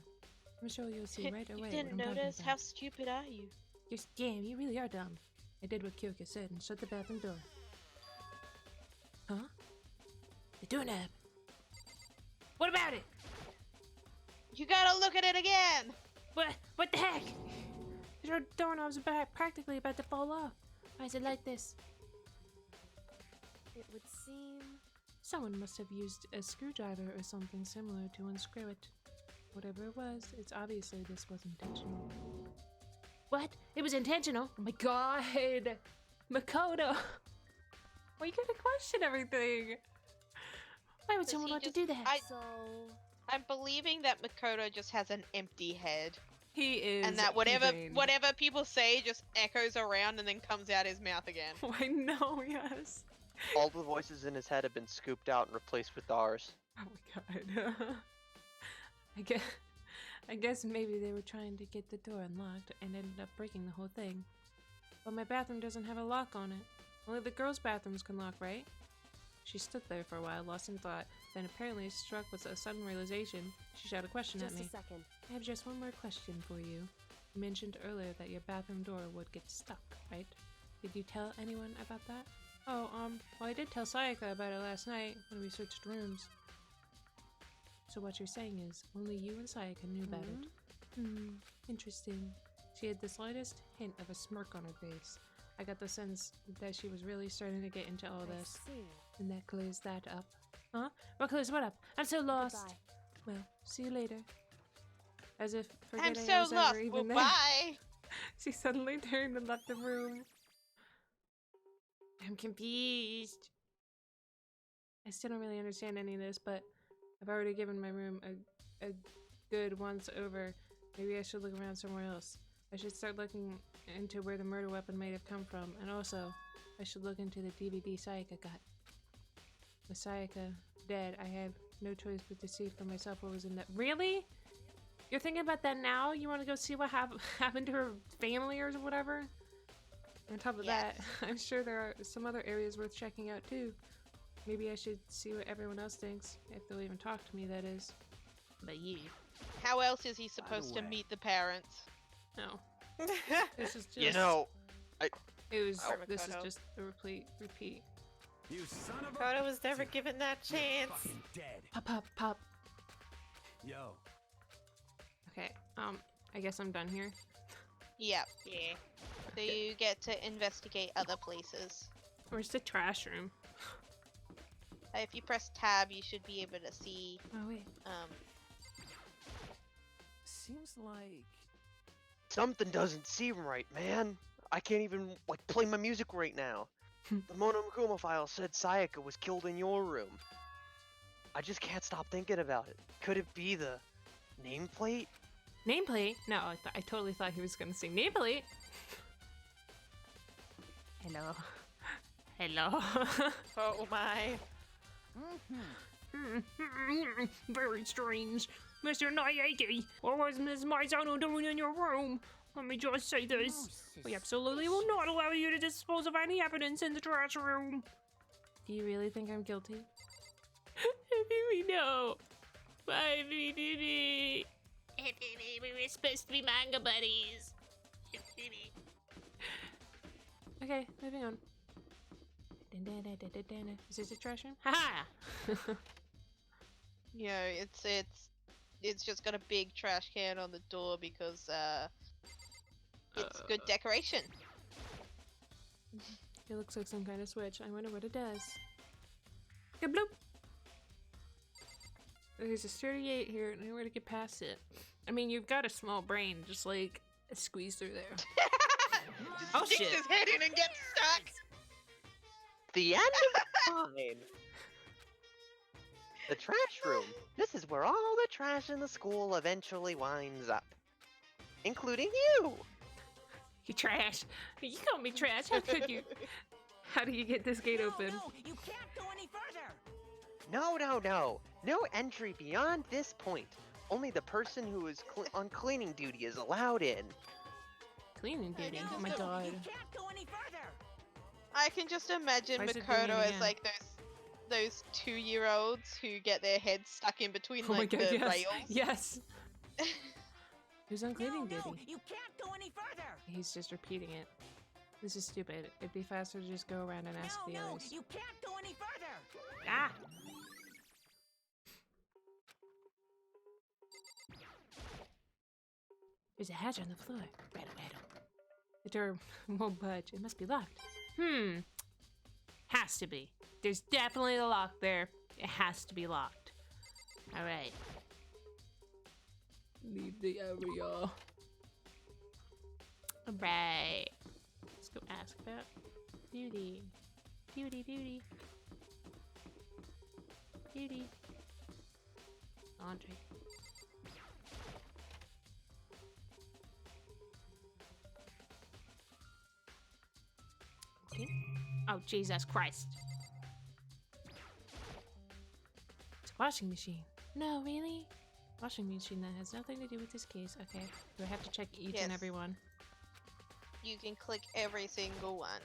I'm sure you'll see right away You what didn't I'm talking notice? about. How stupid are you? You're damn, you really are dumb. I did what Kyoko said and shut the bathroom door. Huh? The doorknob. What about it? You gotta look at it again! What the heck? Your doorknob's practically about to fall off. Why is it like this? It would seem. Someone must have used a screwdriver or something similar to unscrew it. Whatever it was, it's obviously this was intentional. What? It was intentional. Oh my god! Makoto! Why you gotta question everything? Why would Does someone he want to just- do that? So. I'm believing that Makoto just has an empty head. He is. And that whatever insane. whatever people say just echoes around and then comes out his mouth again. I know, yes. All the voices in his head have been scooped out and replaced with ours. Oh my god. I guess maybe they were trying to get the door unlocked and ended up breaking the whole thing. But my bathroom doesn't have a lock on it. Only the girls' bathrooms can lock, right? She stood there for a while, lost in thought, then apparently struck with a sudden realization, she shot a question Just at me. a second. I have just one more question for you. You mentioned earlier that your bathroom door would get stuck, right? Did you tell anyone about that? Oh, well I did tell Sayaka about it last night when we switched rooms. So what you're saying is, only you and Sayaka knew about it. Interesting. She had the slightest hint of a smirk on her face. I got the sense that she was really starting to get into all this. I see. And that clears that up. Huh? What clears what up? I'm so lost. Goodbye. Well, see you later. As if I'm forgetting I so was lost. ever even Well, there. bye. She suddenly turned and left the room. I'm confused. I still don't really understand any of this, but I've already given my room a good once over. Maybe I should look around somewhere else. I should start looking into where the murder weapon might have come from, and also, I should look into the DVD Sayaka got. With Sayaka dead, I have no choice but to see for myself what was in that. Really? You're thinking about that now? You want to go see what happened to her family or whatever? On top of that, I'm sure there are some other areas worth checking out too. Maybe I should see what everyone else thinks, if they'll even talk to me, that is. But you. How else is he supposed to way. meet the parents? No. This is just... You know, It was... Sorry, this is Makoto. just a repeat. You son of a. Makoto was never given that chance. Fucking dead. Pop, pop, pop. Yo. Okay, I guess I'm done here. Yep. Yeah. So you get to investigate other places. Where's the trash room? If you press tab, you should be able to see. Oh wait. Seems like Something doesn't seem right, man. I can't even like play my music right now. The Monomakuma file said Sayaka was killed in your room. I just can't stop thinking about it. Could it be the nameplate? Nameplate? No, I totally thought he was gonna say nameplate. Hello. Hello. Oh my. Very strange. Mr. Nayaki, what was Miss Maizano doing in your room? Let me just say this. We absolutely will not allow you to dispose of any evidence in the trash room. Do you really think I'm guilty? No. Bye, baby. We were supposed to be manga buddies. Okay, moving on. Is this a trash room? Haha! You know, it's just got a big trash can on the door because it's good decoration. It looks like some kind of switch. I wonder what it does. Kabloop! There's a 38 here, and nowhere to get past it. I mean, you've got a small brain, just like squeeze through there. Just sticks his head in and gets stuck. The end of time. The trash room. This is where all the trash in the school eventually winds up. Including you! You trash! You call me trash! How could you? How do you get this gate open? No, you can't go any further. No. No entry beyond this point. Only the person who is on cleaning duty is allowed in. Cleaning duty? know. Oh my god. You can't go any further. I can just imagine Why is it doing it Makoto as again? like those 2-year-olds who get their heads stuck in between Oh my like god, the yes! rails. Yes! Who's on cleaning duty? No, you can't go any further. He's just repeating it. This is stupid. It'd be faster to just go around and ask the No, others. you can't go any further. Ah! There's a hatch on the floor. Rattle. The door won't budge. It must be locked. Has to be. There's definitely a lock there. It has to be locked. Alright. Leave the area. Alright. Let's go ask about beauty. Beauty. Laundry. Okay. Oh, Jesus Christ. It's a washing machine. No, really? Washing machine that has nothing to do with this case. Okay. Do I have to check each and Yes. every one? You can click every single one.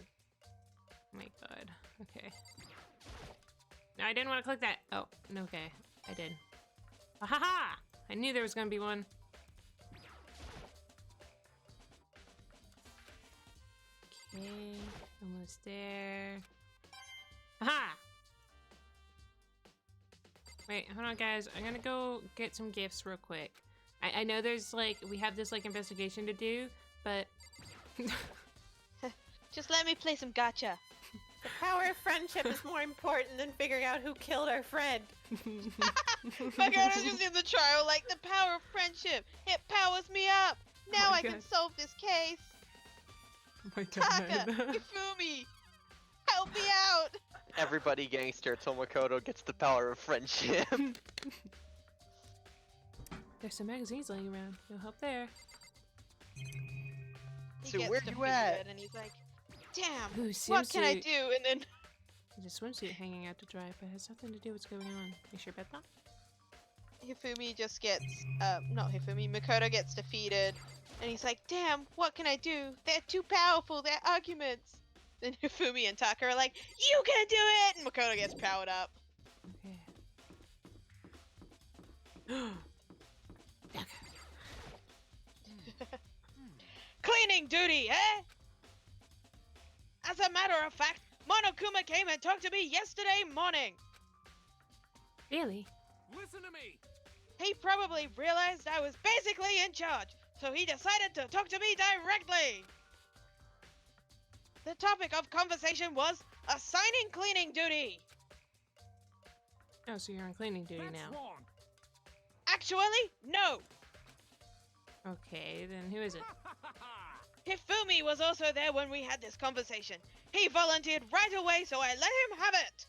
Oh my god. Okay. No, I didn't want to click that. Oh, no, okay. I did. Ha! I knew there was gonna be one. Okay. Almost there. Aha! Wait, hold on, guys. I'm gonna go get some gifts real quick. I know there's like, we have this like investigation to do, but Just let me play some gotcha. The power of friendship is more important than figuring out who killed our friend. Makoto's just in the trial like the power of friendship. It powers me up. Now my I can God. solve this case. Oh my Taka, god. Ifumi, help me out. Everybody gangster Tomokoto gets the power of friendship. There's some magazines laying around. No help there. He So gets where you defeated at? And he's like, damn, Ooh, what can I swimsuit. do? And then There's a swimsuit hanging out to dry, but it has nothing to do with what's going on. You sure about that? Hifumi just gets, not Hifumi, Makoto gets defeated. And he's like, damn, what can I do? They're too powerful, their arguments. Then Hifumi and Taka are like, you can do it! And Makoto gets powered up. Okay. Cleaning duty, eh? As a matter of fact, Monokuma came and talked to me yesterday morning. Really? Listen to me. He probably realized I was basically in charge, So he decided to talk to me directly. The topic of conversation was assigning cleaning duty. Oh, so you're on cleaning duty That's now. wrong. Actually, no. Okay, then who is it? Hifumi was also there when we had this conversation. He volunteered right away, so I let him have it.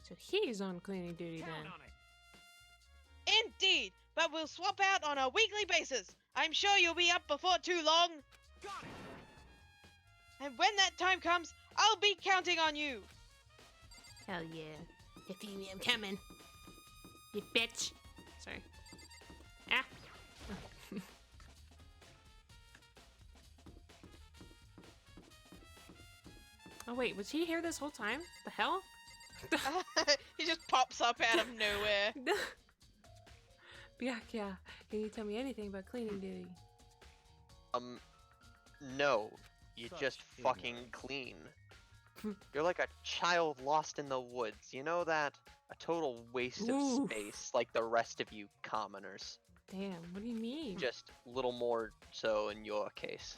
So he's on cleaning duty Count then. on it. Indeed, but we'll swap out on a weekly basis. I'm sure you'll be up before too long. Got it. And when that time comes, I'll be counting on you. Hell yeah. Hifumi, I'm coming. You bitch. Sorry. Ah. Oh wait, was he here this whole time? The hell? He just pops up out of nowhere. Yeah. Can you tell me anything about cleaning duty? No. You Such just fucking ignorance. clean. You're like a child lost in the woods. You know that? A total waste of Oof. space, like the rest of you commoners. Damn, what do you mean? Just a little more so in your case.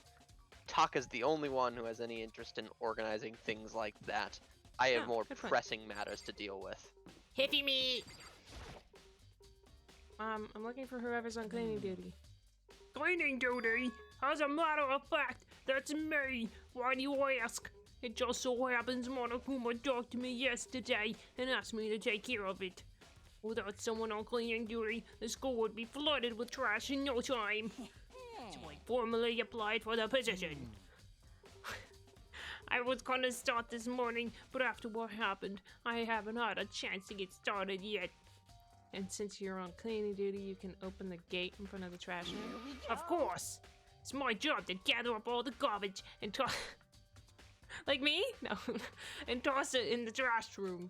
Taka's the only one who has any interest in organizing things like that. I have Oh, more good point. pressing matters to deal with. Hifumi! I'm looking for whoever's on cleaning duty. Cleaning duty? As a matter of fact, that's me. Why do you ask? It just so happens Monokuma talked to me yesterday and asked me to take care of it. Without someone on cleaning duty, the school would be flooded with trash in no time. So I formally applied for the position. I was gonna start this morning, but after what happened, I haven't had a chance to get started yet. And since you're on cleaning duty, you can open the gate in front of the trash room. Of course! It's my job to gather up all the garbage and toss. Like me? No. and toss it in the trash room.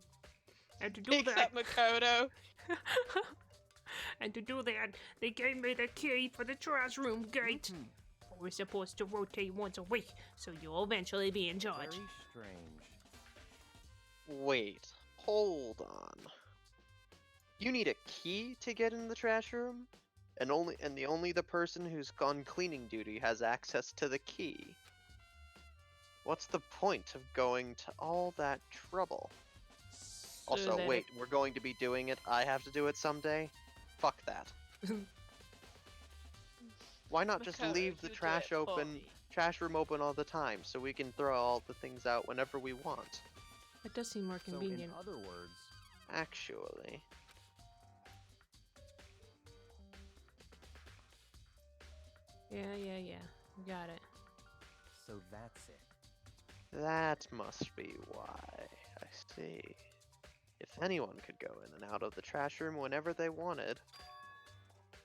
And to do that, Except Makoto. and to do that, they gave me the key for the trash room gate. We're supposed to rotate once a week, so you'll eventually be in charge. Very strange. Wait, hold on. You need a key to get in the trash room? And only the person who's on cleaning duty has access to the key. What's the point of going to all that trouble? So Also, that wait, we're going to be doing it. I have to do it someday? Fuck that. Why not just Makoto, leave the you do trash it for open, me. trash room open all the time, so we can throw all the things out whenever we want? It does seem more So in convenient. other words, Actually. Yeah. You got it. so that's it. That must be why. I see. If anyone could go in and out of the trash room whenever they wanted,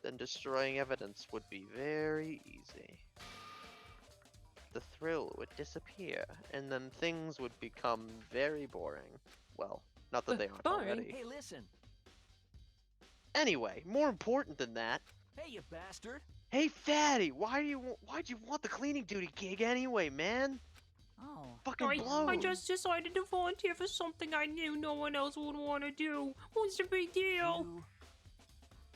then destroying evidence would be very easy. The thrill would disappear, and then things would become very boring. Well, not that they aren't Boring? already. Hey, listen. Anyway, more important than that, Hey, you bastard. hey Fatty, why'd you want the cleaning duty gig anyway, man? Oh. Fucking blows. I just decided to volunteer for something I knew no one else would want to do. What's the big deal? You...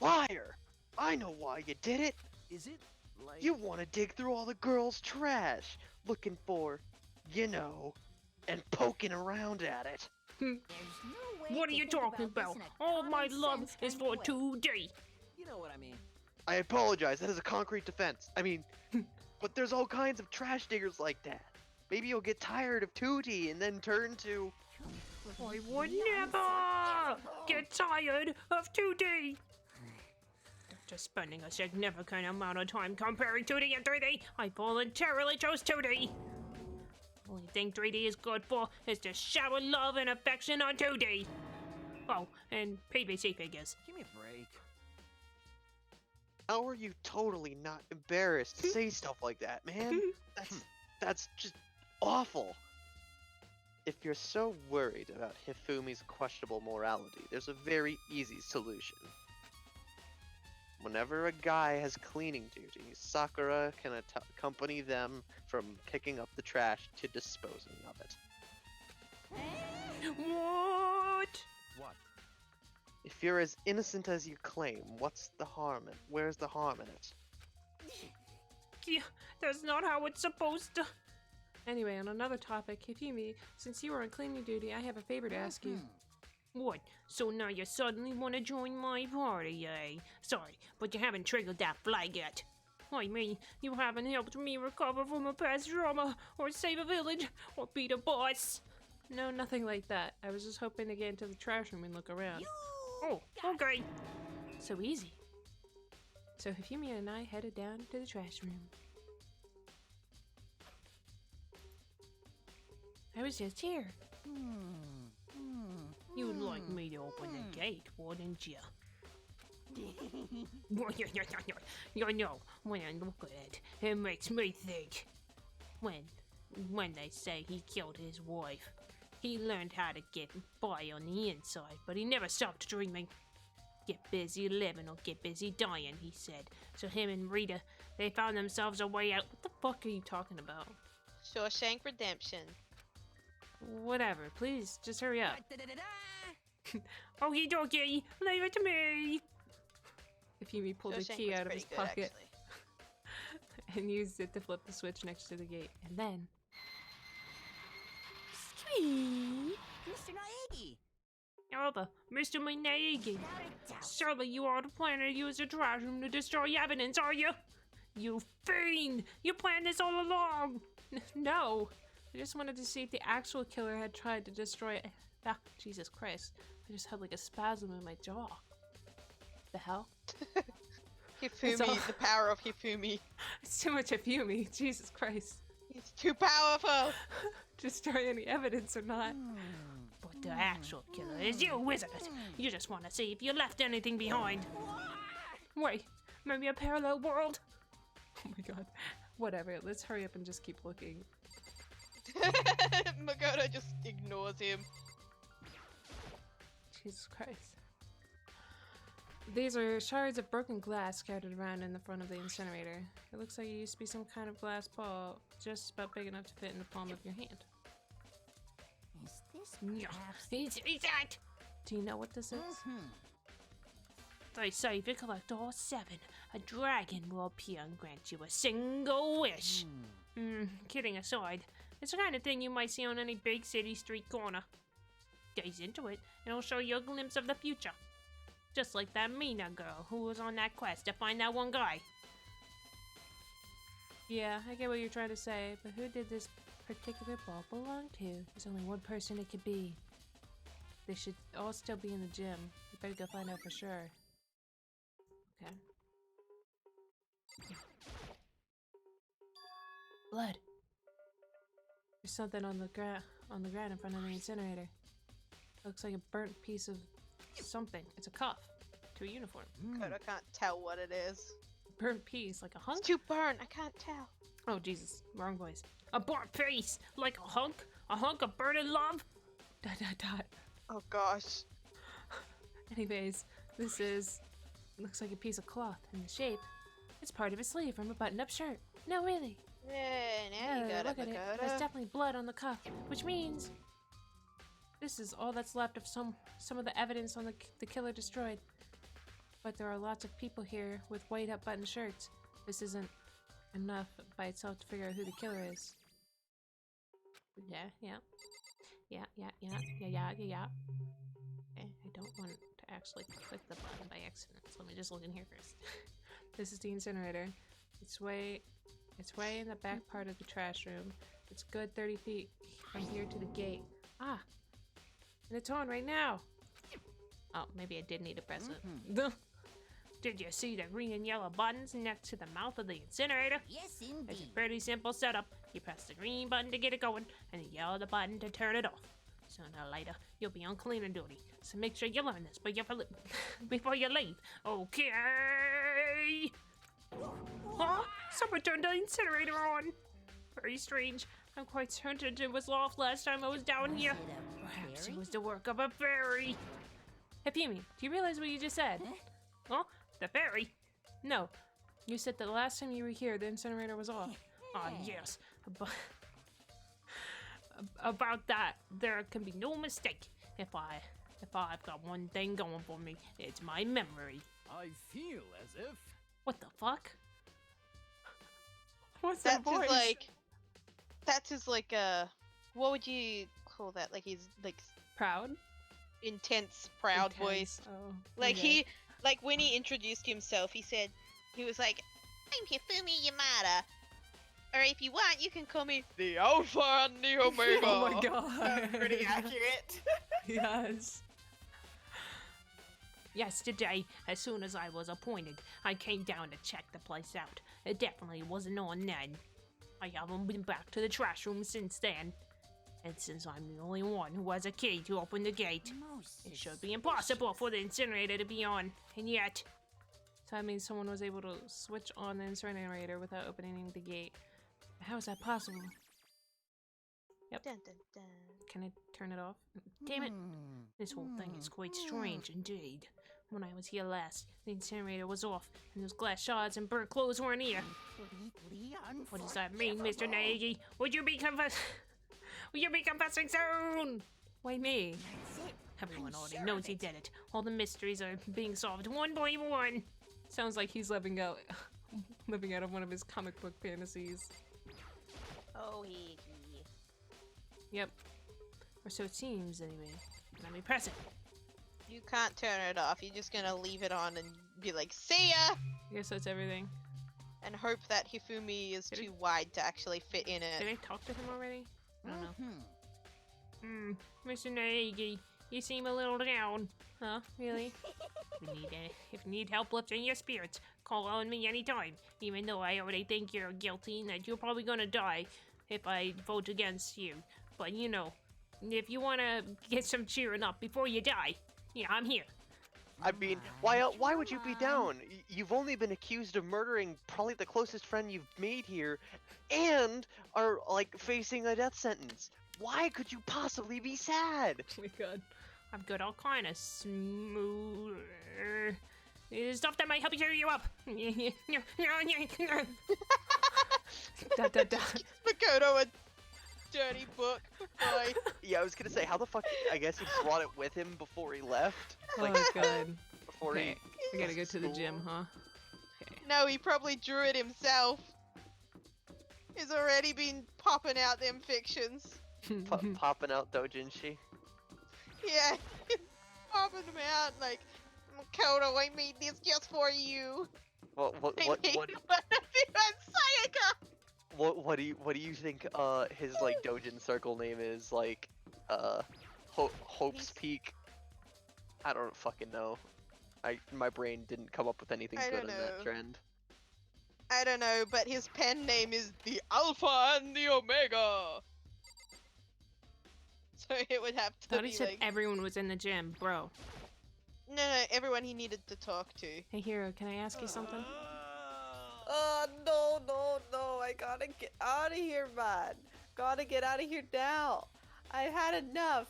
Liar! I know why you did it. Is it like... You want to dig through all the girls' trash, looking for, and poking around at it. There's no way What are to you think talking this about? in a All my common love sense is kind for of way. 2D. You know what I mean. I apologize, that is a concrete defense. I mean, but there's all kinds of trash diggers like that. Maybe you'll get tired of 2D and then turn to... I would never get tired of 2D. After spending a significant amount of time comparing 2D and 3D, I voluntarily chose 2D. Only thing 3D is good for is to shower love and affection on 2D. Oh, and PVC figures. Give me a break. How are you totally not embarrassed to say stuff like that, man? That's just awful. If you're so worried about Hifumi's questionable morality, there's a very easy solution. Whenever a guy has cleaning duty, Sakura can accompany them from picking up the trash to disposing of it. What? What? If you're as innocent as you claim, what's the harm where's the harm in it? you. That's not how it's supposed to. Anyway, on another topic, Hifumi, since you were on cleaning duty, I have a favor to ask you. What? So now you suddenly want to join my party, eh? Sorry, but you haven't triggered that flag yet. I mean, you haven't helped me recover from a past trauma, or save a village, or beat a boss. No, nothing like that. I was just hoping to get into the trash room and look around. Oh, okay. So easy. So Hifumi and I headed down to the trash room. I was just here. You'd like me to open the gate, wouldn't you? You know, when I look at it, it makes me think. When they say he killed his wife, he learned how to get by on the inside, but he never stopped dreaming. Get busy living or get busy dying, he said. So him and Rita, they found themselves a way out. What the fuck are you talking about? Shawshank Redemption. Whatever, please, just hurry up. Okie dokie, leave it to me. Hifumi pulled the Shawshank key was out of pretty his good, pocket actually. and used it to flip the switch next to the gate. And then, Mr. Naegi! Alpha, Mr. Minagi. Without a doubt. Surely you aren't planning to use the trash room to destroy evidence, are you? You fiend! You planned this all along! no, I just wanted to see if the actual killer had tried to destroy it. Ah, Jesus Christ, I just had like a spasm in my jaw. The hell? Hifumi, all. the power of Hifumi. It's too much Hifumi, Jesus Christ. He's too powerful! Destroy any evidence or not. But the actual killer is you, isn't it? You just want to see if you left anything behind. Wait, maybe a parallel world? Oh my god. Whatever, let's hurry up and just keep looking. Makoto just ignores him. Jesus Christ. These are shards of broken glass scattered around in the front of the incinerator. It looks like it used to be some kind of glass ball, just about big enough to fit in the palm of your hand. Is this Yeah, perhaps... it's that! Do you know what this is? They say if you collect all 7, a dragon will appear and grant you a single wish. Kidding aside, it's the kind of thing you might see on any big city street corner. Gaze into it, and it'll show you a glimpse of the future. Just like that Mina girl who was on that quest to find that one guy. Yeah, I get what you're trying to say, but who did this particular ball belong to? There's only one person it could be. They should all still be in the gym. You better go find out for sure. Okay. Blood. There's something on the ground in front of the incinerator. Looks like a burnt piece of something. It's a cuff to a uniform. Makoto can't tell what it is. Burnt piece, like a hunk? It's too burnt, I can't tell. Oh Jesus, wrong voice. A burnt piece, like a hunk of burning love. ... Oh gosh. Anyways, this is... looks like a piece of cloth in the shape. It's part of a sleeve from a button-up shirt. No, really. Yeah, now you got Look it, at it. Makoto. There's definitely blood on the cuff, which means this is all that's left of some of the evidence on the killer destroyed. But there are lots of people here with white-up button shirts. This isn't enough by itself to figure out who the killer is. Yeah. Okay, I don't want to actually click the button by accident, so let me just look in here first. This is the incinerator. It's way in the back part of the trash room. It's good 30 feet from here to the gate. Ah! And it's on right now! Oh, maybe I did need to press it. Did you see the green and yellow buttons next to the mouth of the incinerator? Yes, It's a indeed. pretty simple setup. You press the green button to get it going, and the yellow button to turn it off. Sooner or later, you'll be on cleaning duty, so make sure you learn this before you leave. Okay? Huh? Someone turned the incinerator on. Very strange. I'm quite certain it was off last time I was down here. Was it a Perhaps it fairy? was the work of a fairy. Hifumi, do you realize what you just said? Huh? The fairy? No. You said that the last time you were here, the incinerator was off. Ah, yes. About that, there can be no mistake. If I've got one thing going for me, it's my memory. I feel as if... What the fuck? What's that That's his voice? like. That's his like what would you call that? Like his like Proud? intense, proud voice. Intense. Oh. Like okay. like when he introduced himself, he was like, "I'm Hifumi Yamada, or if you want, you can call me the Alpha and the Omega." Oh my god. Pretty accurate. Yes. Yesterday, as soon as I was appointed, I came down to check the place out. It definitely wasn't on then. I haven't been back to the trash room since then. And since I'm the only one who has a key to open the gate, it should be impossible for the incinerator to be on. And yet, So that means someone was able to switch on the incinerator without opening the gate. How is that possible? Dun, dun, dun. Can I turn it off? damn it, this whole thing is quite strange indeed. When I was here last, the incinerator was off, and those glass shards and burnt clothes weren't here. What does that mean, Mr. Naegi? Would you be confessing soon? Why me? Everyone already knows he did it. All the mysteries are being solved one by one. Sounds like he's living out of one of his comic book fantasies. Oh, he. Yep. Or so it seems, anyway. Let me press it. You can't turn it off. You're just gonna leave it on and be like, "See ya," I guess that's everything. and hope that Hifumi is Did too wide to actually fit in Did it. I talk to him already? I don't know. Mr. Naegi, you seem a little down. Huh? Really? If you need help lifting your spirits, call on me anytime. Even though I already think you're guilty and that you're probably gonna die if I vote against you. But you know, if you wanna get some cheering up before you die, yeah, I'm here. I mean, why would you be down? You've only been accused of murdering probably the closest friend you've made here, and are like facing a death sentence. Why could you possibly be sad? Oh my god. I've got all kind of smooth stuff that might help cheer you up. Dot dot dot. Makoto a dirty book. Boy. Yeah, I was gonna say, how the fuck? I guess he brought it with him before he left. Oh Like my god. before Okay. he. I gotta go to the gym, huh? No, he probably drew it himself. He's already been popping out them fictions. Popping out doujinshi. Yeah, he's popping them out like, "Makoto, I made this just for you. What I made what fun of you and Sayaka." what do you think his like doujin circle name is? Like Hope's He's- Peak. I don't fucking know. My brain didn't come up with anything I good don't in that know. trend. I don't know, but his pen name is the Alpha and the Omega. So it would have to Thought be he said like, everyone was in the gym, bro. no, everyone he needed to talk to. Hey Hero, can I ask you something? Oh, no, I gotta get out of here, man. Gotta get out of here now. I had enough.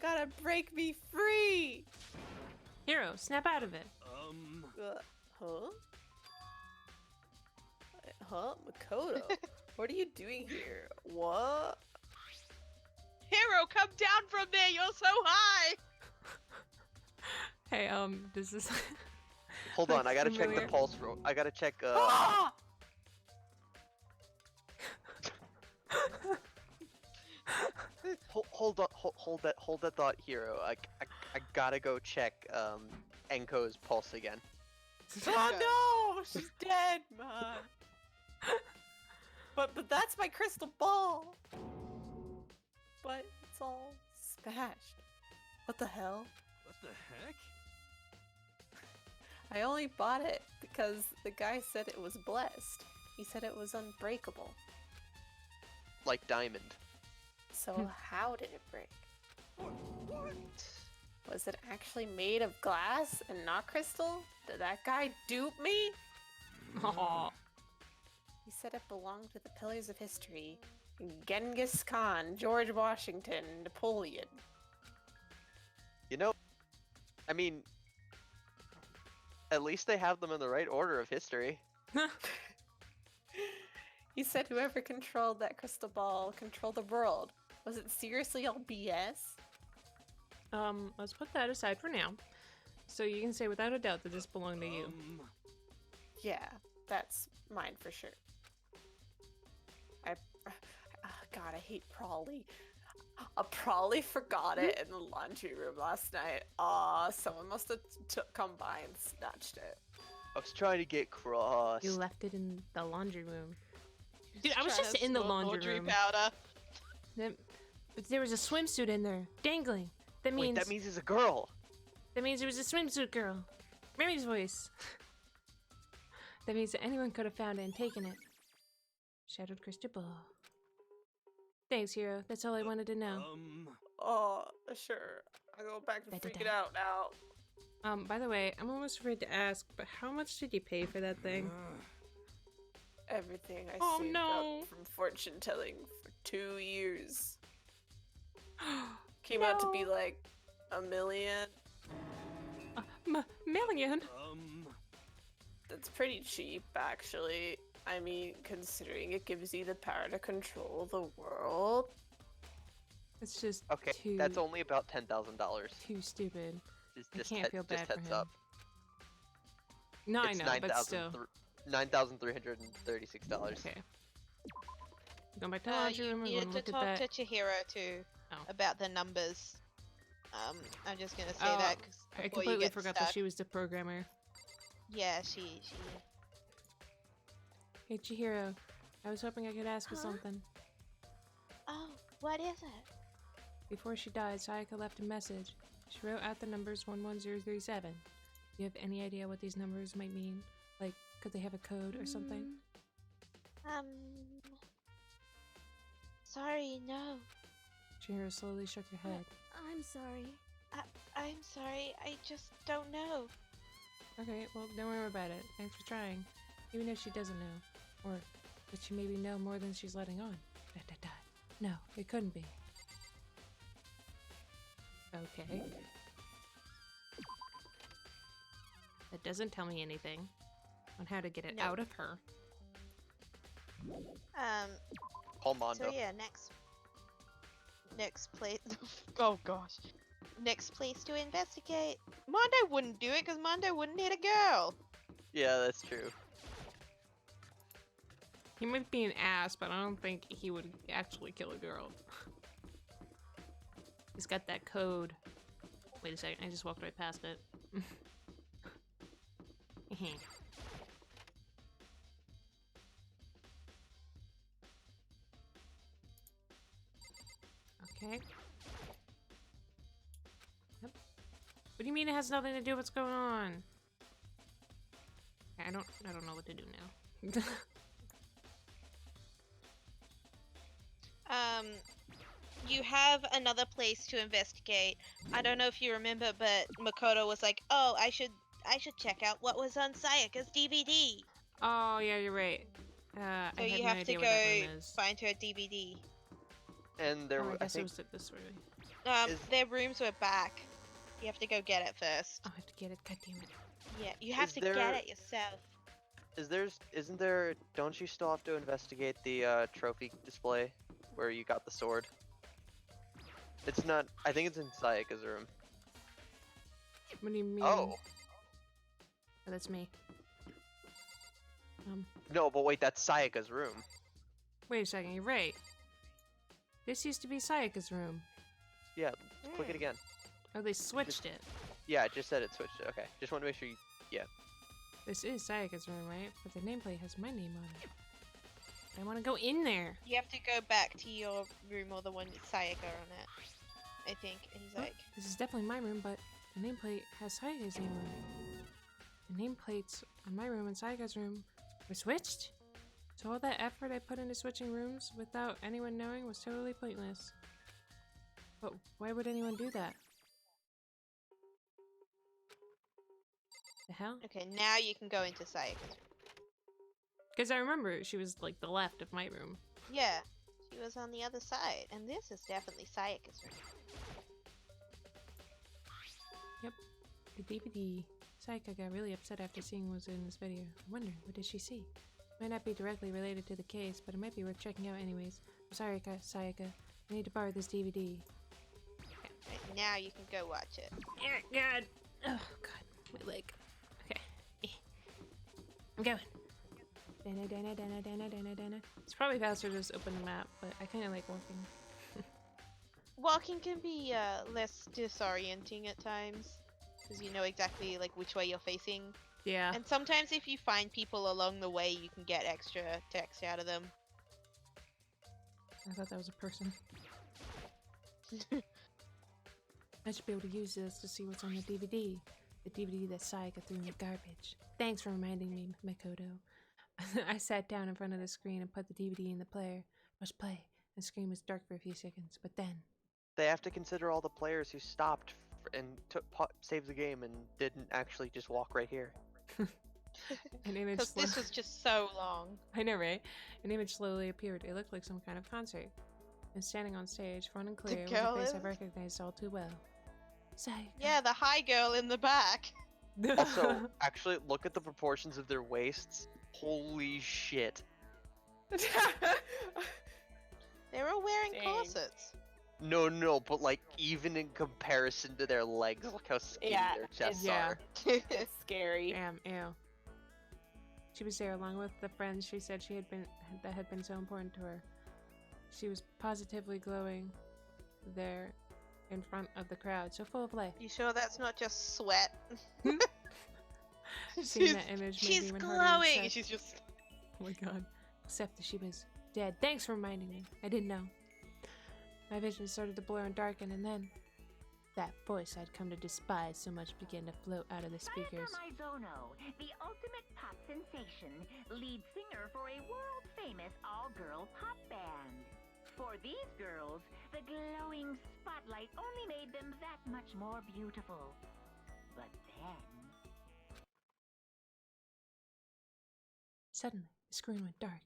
Gotta break me free. Hero, snap out of it. Huh? Huh? Makoto? What are you doing here? What? Hero, come down from there. You're so high. Hey, does this Hold on, I gotta check the familiar? pulse. I gotta check. Ah! Hold on, hold that thought, Hero. I gotta go check Enko's pulse again. Oh no! She's dead, man. But that's my crystal ball. But it's all smashed. What the hell? What the heck? I only bought it because the guy said it was blessed. He said it was unbreakable. Like diamond. So how did it break? What? Was it actually made of glass and not crystal? Did that guy dupe me? Aw. He said it belonged to the pillars of history. Genghis Khan, George Washington, Napoleon. You know, I mean, at least they have them in the right order of history. He said whoever controlled that crystal ball controlled the world. Was it seriously all BS? Let's put that aside for now. So you can say without a doubt that this belonged to you. Yeah, that's mine for sure. God, I hate Prawley. Prawley forgot it in the laundry room last night. Someone must have come by and snatched it. I was trying to get cross. You left it in the laundry room. Dude, I was Trying just to in the snort laundry room. powder. But there was a swimsuit in there, dangling. That means Wait, that means it's a girl. it was a swimsuit girl. Remy's voice. That means that anyone could have found it and taken it. Shadowed crystal ball. Thanks, hero. That's all I wanted to know. Oh, sure. I'll go back to Da-da-da. freaking out now. By the way, I'm almost afraid to ask, but how much did you pay for that thing? Everything I Oh, saved no. up from fortune telling for 2 years. Came out to be No. like $1 million. Million? That's pretty cheap, actually. I mean, considering it gives you the power to control the world. It's just Okay, too, that's only about $10,000. too stupid. I Just can't feel bad for heads him. up. No, It's I know, but still. $9,336. Okay. Going back to the laundry You room, we're needed gonna to look at talk that. to Chihiro too Oh. about the numbers. I'm just gonna say Oh, that 'cause I before you completely get forgot stuck. that she was the programmer. Yeah, she. Hey, Chihiro. I was hoping I could ask you Huh? something. Oh, what is it? Before she died, Sayaka left a message. She wrote out the numbers 11037. Do you have any idea what these numbers might mean? Like, could they have a code or something? Sorry, no. Chihiro slowly shook her head. I'm sorry. I'm sorry. I just don't know. Okay, well, don't worry about it. Thanks for trying. Even if she doesn't know. Or that she maybe know more than she's letting on. No, it couldn't be. Okay. That doesn't tell me anything on how to get it No. out of her. Call Mondo. So yeah, next place. Oh gosh. Next place to investigate. Mondo wouldn't do it because Mondo wouldn't hit a girl. Yeah, that's true. He might be an ass, but I don't think he would actually kill a girl. He's got that code. Wait a second, I just walked right past it. Okay. Yep. What do you mean it has nothing to do with what's going on? I don't know what to do now. You have another place to investigate. I don't know if you remember, but Makoto was like, "Oh, I should check out what was on Sayaka's DVD." Oh yeah, you're right. So I you have no have to idea go where that room is. find her DVD. And there, Oh, I I guess it think, was this way. Is- Their rooms were back. You have to go get it first. Oh, I have to get it. God damn it. Yeah, you have Is to there- get it yourself. isn't there? Don't you still have to investigate the trophy display where you got the sword? It's not. I think it's in Sayaka's room. What do you mean? Oh Oh, that's me. no, but wait, that's Sayaka's room. Wait a second. You're right. This used to be Sayaka's room. Yeah, click it again. Oh, they switched it. Yeah, it just said it switched it. Okay, just want to make sure you. This is Sayaka's room, right? But the nameplate has my name on it. I want to go in there. You have to go back to your room or the one with Sayaka on it. I think. And he's Oh, like, this is definitely my room, but the nameplate has Sayaka's name on it. The nameplates on my room and Sayaka's room were switched. So all that effort I put into switching rooms without anyone knowing was totally pointless. But why would anyone do that? The hell? okay, now you can go into Sayaka's room. Because I remember she was like the left of my room. Yeah, she was on the other side, and this is definitely Sayaka's room. The DVD. Sayaka got really upset after seeing what was in this video. I wonder, what did she see? Might not be directly related to the case, but it might be worth checking out anyways. I'm sorry, Sayaka. I need to borrow this DVD. Okay, right, now you can go watch it. Oh, God. Oh, God. My leg. Okay. I'm going. It's probably faster to just open the map, but I kind of like walking. Walking can be less disorienting at times because you know exactly like which way you're facing. Yeah. And sometimes if you find people along the way, you can get extra text out of them. I thought that was a person. I should be able to use this to see what's on the DVD. The DVD that Sayaka threw in the garbage. Thanks for reminding me, Makoto. I sat down in front of the screen and put the DVD in the player. Pressed play. The screen was dark for a few seconds, but then... They have to consider all the players who stopped and saved the game and didn't actually just walk right here. An image Because this was just so long. I know, right? An image slowly appeared. It looked like some kind of concert. And standing on stage, front and clear, was a girl face is- I recognized all too well. Sayaka. Yeah, the high girl in the back. Also, actually, look at the proportions of their waists. Holy shit. They're all wearing Dang. corsets. No, but like, even in comparison to their legs, look how skinny Yeah, their chests yeah. are. It's scary. Damn, ew. She was there along with the friends she said that had been so important to her. She was positively glowing there in front of the crowd, so full of life. You sure that's not just sweat? Seeing that image made me She's even harder glowing. upset. She's just. Oh my god. Except that she was dead. Thanks for reminding me. I didn't know. My vision started to blur and darken, and then that voice I'd come to despise so much began to float out of the speakers. Sayaka Mizono, the ultimate pop sensation, lead singer for a world-famous all-girl pop band. For these girls, the glowing spotlight only made them that much more beautiful. But then... Suddenly, the screen went dark,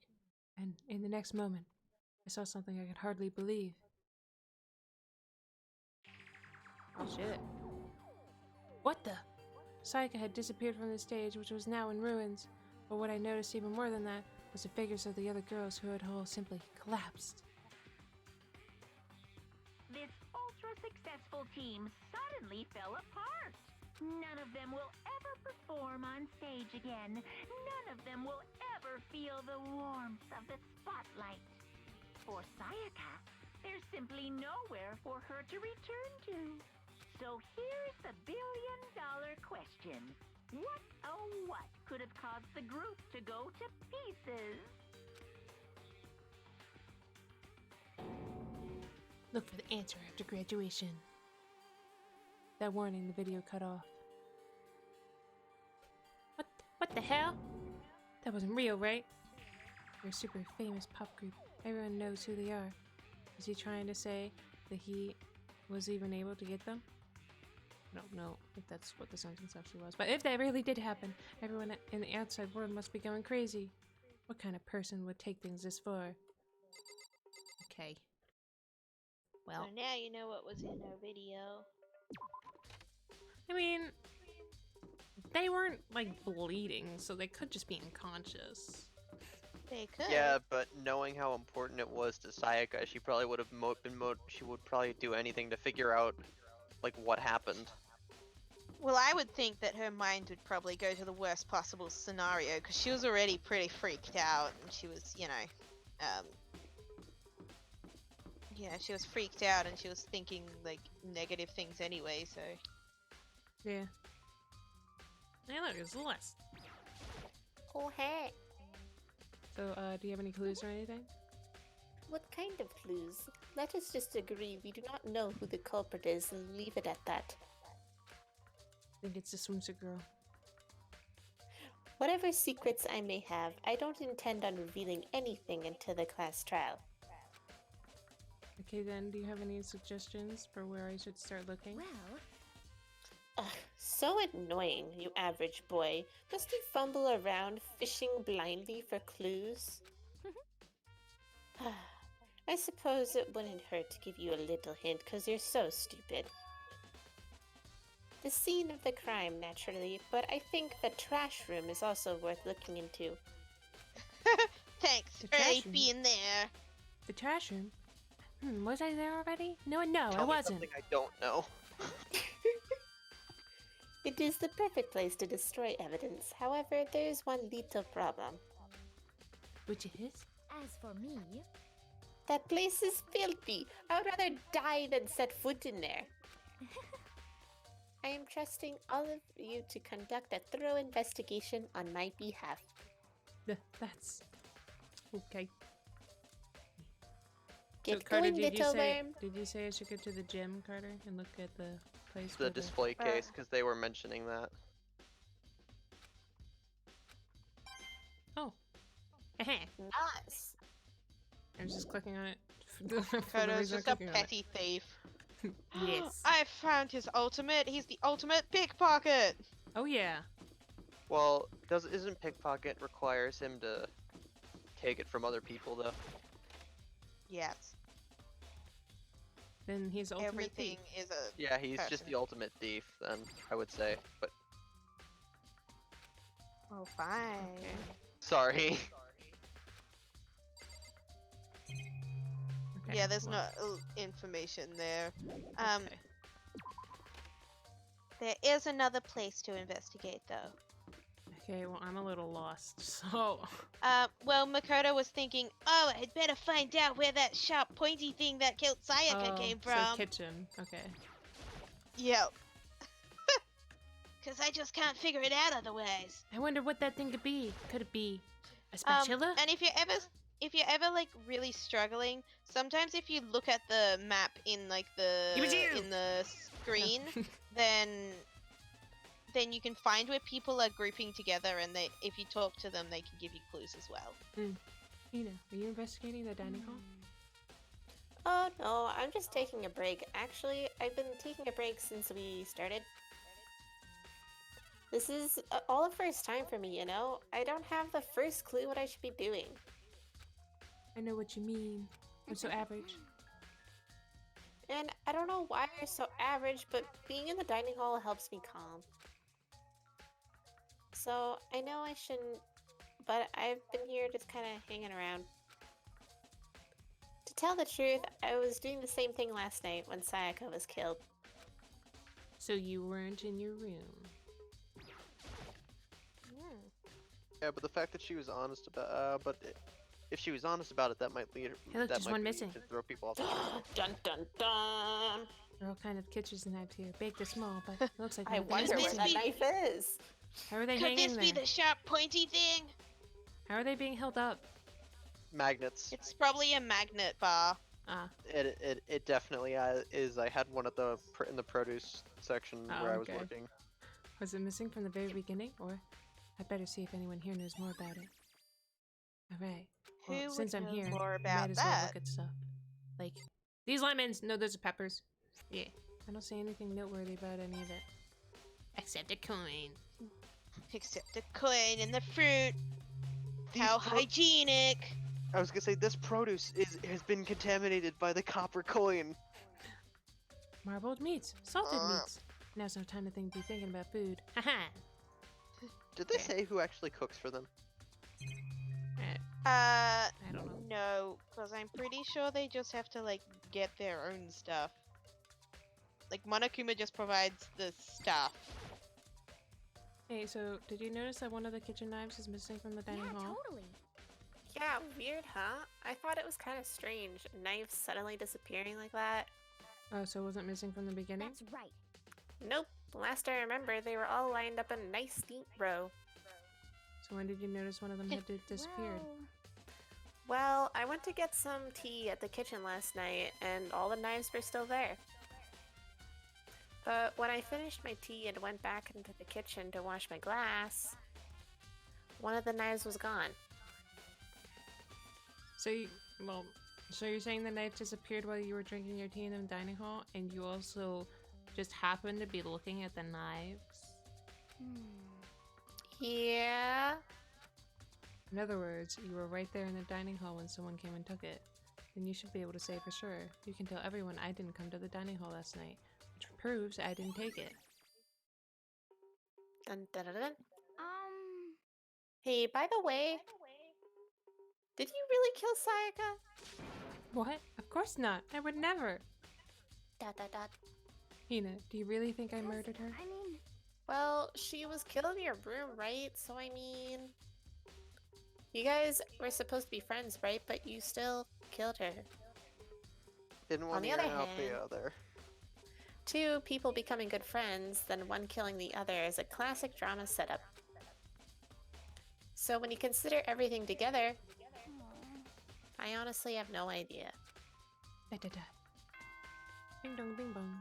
and in the next moment, I saw something I could hardly believe. Oh shit. What the? Sayaka had disappeared from the stage, which was now in ruins. But what I noticed even more than that was the figures of the other girls who had all simply collapsed. This ultra-successful team suddenly fell apart. None of them will ever perform on stage again. None of them will ever feel the warmth of the spotlight. For Sayaka, there's simply nowhere for her to return to. So here's the billion-dollar question. What, oh what, could have caused the group to go to pieces? Look for the answer after graduation. That warning, the video cut off. What the hell? That wasn't real, right? They're a super famous pop group. Everyone knows who they are. Is he trying to say that he was even able to get them? I don't know if that's what the sentence actually was. But if that really did happen, everyone in the outside world must be going crazy. What kind of person would take things this far? Okay. Well, So now you know what was in our video. I mean, they weren't like bleeding, so they could just be unconscious. They could. Yeah, but knowing how important it was to Sayaka, she probably would have she would probably do anything to figure out, like, what happened. Well, I would think that her mind would probably go to the worst possible scenario because she was already pretty freaked out, and she was, she was freaked out and she was thinking like negative things anyway. So Yeah. Hey, look, it's Celeste. Oh, hey. So, do you have any clues or anything? What kind of clues? Let us just agree we do not know who the culprit is and leave it at that. I think it's the swimsuit girl. Whatever secrets I may have, I don't intend on revealing anything until the class trial. Okay, then, do you have any suggestions for where I should start looking? Well, Ugh, so annoying, you average boy. Must you fumble around fishing blindly for clues? I suppose it wouldn't hurt to give you a little hint, because you're so stupid. The scene of the crime, naturally, but I think the trash room is also worth looking into. thanks The for trash room? being there. The trash room? Was I there already? No, I Tell me wasn't. something I don't know. It is the perfect place to destroy evidence. However, there is one little problem. Which is? As for me, That place is filthy. I would rather die than set foot in there. I am trusting all of you to conduct a thorough investigation on my behalf. That's okay. Get Carter, going, little worm. did you say I should go to the gym, Carter, and look at the place? The where display case, because they were mentioning that. Oh, Nice. I was just clicking on it. for the Kodo's reason I'm just a clicking on it. petty thief. Yes. I found his ultimate. He's the ultimate pickpocket. Oh yeah. Well, isn't pickpocket requires him to take it from other people though? Yes. Then he's ultimate Everything thief. is a. Yeah, he's just person. the ultimate thief then, I would say. But Oh, fine. Okay. sorry. Okay, Yeah, there's well, no information there. Um, okay. there is another place to investigate, though. Okay, well, I'm a little lost. So, Well, Makoto was thinking, oh, I'd better find out where that sharp, pointy thing that killed Sayaka came so from. kitchen. Okay. Yep. Because I just can't figure it out otherwise. I wonder what that thing could be. Could it be a spatula? And if you're ever like really struggling, sometimes if you look at the map in like It was you! in the screen, then you can find where people are grouping together, and if you talk to them, they can give you clues as well. Mina, are you investigating the dining hall? Oh no, I'm just taking a break. Actually, I've been taking a break since we started. This is all the first time for me, you know? I don't have the first clue what I should be doing. I know what you mean. I'm so average. And I don't know why you're so average, but being in the dining hall helps me calm. So, I know I shouldn't, but I've been here just kind of hanging around. To tell the truth, I was doing the same thing last night when Sayaka was killed. So you weren't in your room. Yeah, but the fact that she was honest about, if she was honest about it, that might lead her. Hey, look, that there's might one lead missing. to throw people off. Dun dun dun! There are all kind of kitchens and knives here, big to small, but it looks like I one thing is wonder where this that missing. be- knife is. How are they Could hanging this there? be the sharp, pointy thing? How are they being held up? Magnets. It's probably a magnet bar. Ah, It definitely is. I had one at in the produce section Oh, where I was okay. working. was it missing from the very beginning, or I'd better see if anyone here knows more about it. All right. Who Well, would since I'm know here, more I about might as well that? look at stuff. Like these lemons. No, those are peppers. Yeah, I don't see anything noteworthy about any of it. Except a coin. Except the coin and the fruit. How pro- hygienic! I was gonna say this produce has been contaminated by the copper coin. Marbled meats, salted Ah. meats. Now's no time to be thinking about food. Haha. Did they say who actually cooks for them? I don't know. No, because I'm pretty sure they just have to, like, get their own stuff. Like, Monokuma just provides the stuff. Hey, so did you notice that one of the kitchen knives is missing from the dining yeah, hall? totally. Yeah, weird, huh? I thought it was kind of strange. Knives suddenly disappearing like that. Oh, so it wasn't missing from the beginning? That's right. Nope. Last I remember, they were all lined up in a nice neat row. So when did you notice one of them had disappeared? Well, I went to get some tea at the kitchen last night, and all the knives were still there. But when I finished my tea and went back into the kitchen to wash my glass, one of the knives was gone. So so you're saying the knife disappeared while you were drinking your tea in the dining hall, and you also just happened to be looking at the knives? Yeah. In other words, you were right there in the dining hall when someone came and took it. Then you should be able to say for sure. You can tell everyone I didn't come to the dining hall last night, which proves I didn't take it. Dun, dun, dun, dun. Um, Hey, by the way, did you really kill Sayaka? What? Of course not. I would never. Dot dot dot. Hina, do you really think I murdered her? I mean, Well, she was killed in your room, right? So I mean, You guys were supposed to be friends, right? But you still killed her. In one the ear other and out the hand- other. Two people becoming good friends, then one killing the other is a classic drama setup. So when you consider everything together, I honestly have no idea. Da, da, da. Ding dong, ding bong.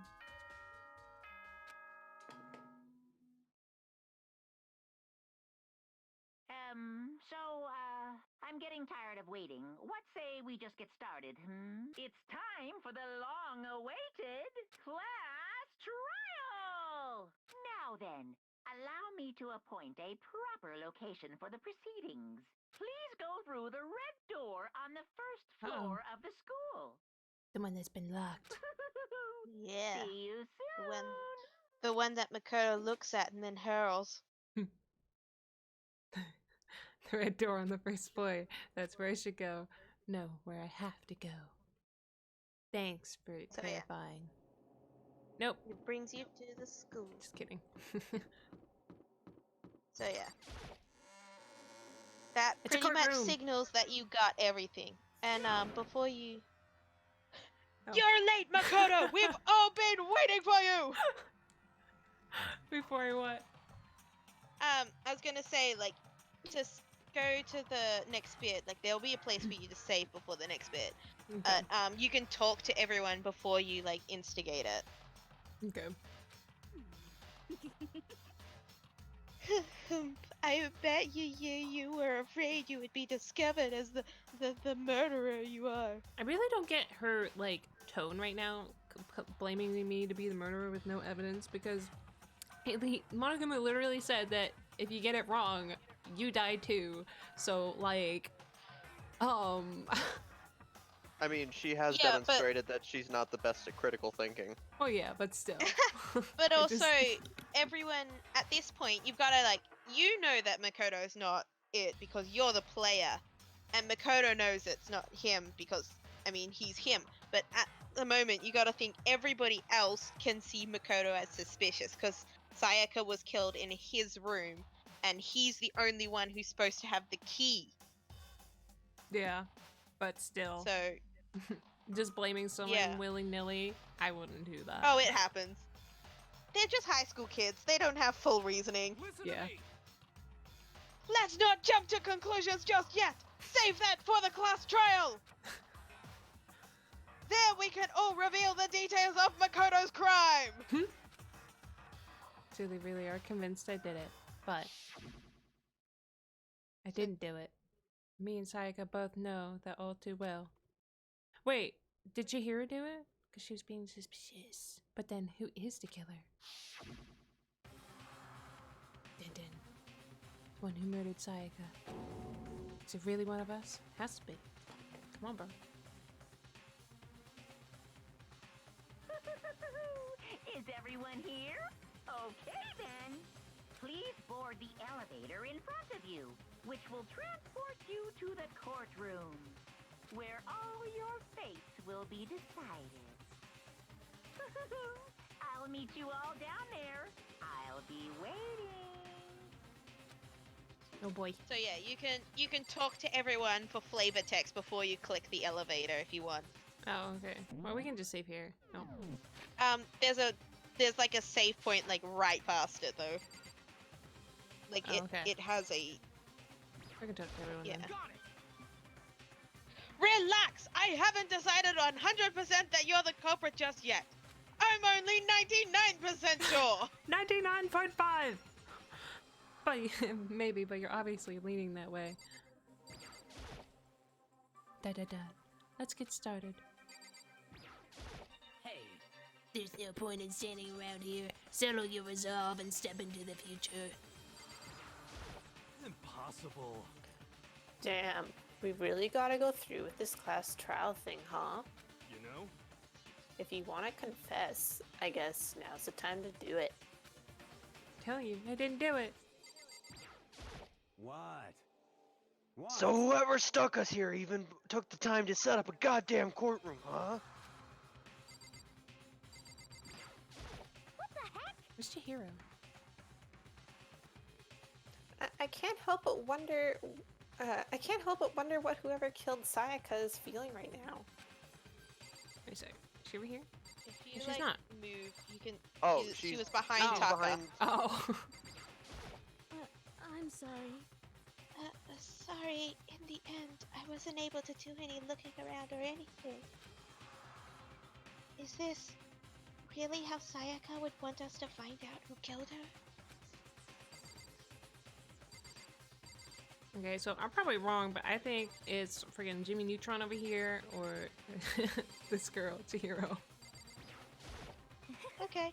I'm getting tired of waiting. What say we just get started, It's time for the long-awaited class trial! Now then, allow me to appoint a proper location for the proceedings. Please go through the red door on the first floor of the school. The one that's been locked. Yeah. See you soon! The one that Makoto looks at and then hurls. The red door on the first floor. That's where I should go. No, where I have to go. Thanks for So, yeah. clarifying. Nope. It brings you to the school. Just kidding. So yeah. That It's a pretty much courtroom. signals that you got everything. And before you Oh. You're late, Makoto! We've all been waiting for you! Before I what? I was gonna say, like, just go to the next bit. Like, there'll be a place for you to save before the next bit. Okay. You can talk to everyone before you, like, instigate it. Okay. I bet you were afraid you would be discovered as the murderer you are. I really don't get her, like, tone right now, blaming me to be the murderer with no evidence, because Monogama literally said that if you get it wrong, you die too. So, like, I mean, she has Yeah, but- demonstrated that she's not the best at critical thinking. oh yeah, but still. But I also, just- everyone, at this point, you've gotta, like, you know that Makoto's not it because you're the player. And Makoto knows it's not him because, I mean, he's him. But at the moment, you gotta think everybody else can see Makoto as suspicious because Sayaka was killed in his room. And he's the only one who's supposed to have the key. yeah, but still. So, Just blaming someone Yeah. willy-nilly, I wouldn't do that. oh, it happens. They're just high school kids. They don't have full reasoning. Listen Yeah. to me. Let's not jump to conclusions just yet! Save that for the class trial! There we can all reveal the details of Makoto's crime! So they really are convinced I did it, but I didn't do it. Me and Sayaka both know that all too well. Wait, did you hear her do it? Because she was being suspicious. But then, who is the killer? Dun dun. The one who murdered Sayaka. Is it really one of us? Has to be. Come on, bro. Is everyone here? Okay then. Please board the elevator in front of you, which will transport you to the courtroom, where all your fates will be decided. I'll meet you all down there. I'll be waiting. Oh boy. So yeah, you can talk to everyone for flavor text before you click the elevator if you want. Oh, okay. Well, we can just save here. No. There's like a save point like right past it though. Like Oh, okay. it has a We can talk to everyone Yeah. then. Got it. Relax! I haven't decided 100% that you're the culprit just yet. I'm only 99% sure. 99.5! But maybe, but you're obviously leaning that way. Da da da. Let's get started. Hey, there's no point in standing around here. Settle your resolve and step into the future. Impossible. Damn, we really gotta go through with this class trial thing, huh? You know? If you want to confess, I guess now's the time to do it. Tell you, I didn't do it. What? What? So whoever stuck us here even took the time to set up a goddamn courtroom, huh? Where's Chihiro? I can't help but wonder I can't help but wonder what whoever killed Sayaka is feeling right now. Wait a sec. Is she over here? If you She's like not. move, you can. Oh, she she's was behind Oh. Taka. behind. Oh. I'm sorry. Sorry, in the end, I wasn't able to do any looking around or anything. Is this really how Sayaka would want us to find out who killed her? Okay, so I'm probably wrong, but I think it's friggin' Jimmy Neutron over here, or this girl, Chihiro. Okay.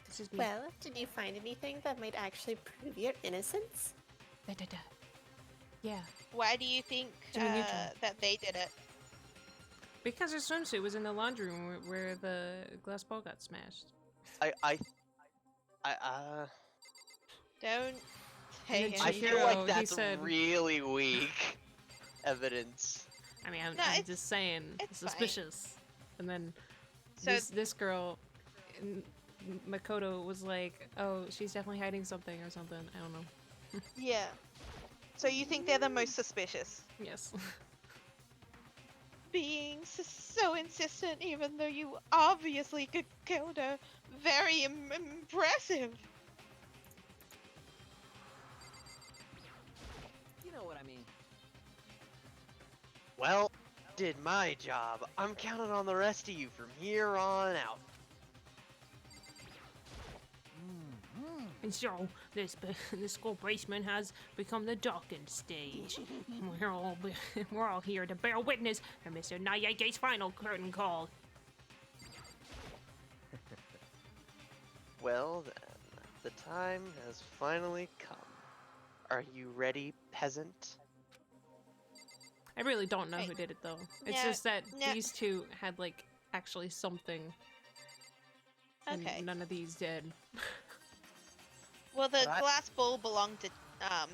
This is me. Well, did you find anything that might actually prove your innocence? Da, da, da. Yeah, Why do you think Jimmy Neutron. that they did it? because her swimsuit was in the laundry room where the glass ball got smashed. I Don't then say I Chihiro, feel anything. like he that's said- really weak evidence. I mean, I'm, No, I'm it's- just saying, it's fine. suspicious. And then So this girl, Makoto, was like, "Oh, she's definitely hiding something or something." I don't know. yeah. So you think they're the most suspicious? Yes. Being so insistent, even though you obviously could killed her. Very impressive. You know what I mean. Well, did my job. I'm counting on the rest of you from here on out. And so, this school basement has become the docking stage. We're all here to bear witness to Mr. Nayege's final curtain call. Well then, the time has finally come. Are you ready, peasant? I really don't know Hey. who did it though. It's No, just that no. these two had like actually something, and Okay. none of these did. Well, the But I- glass ball belonged to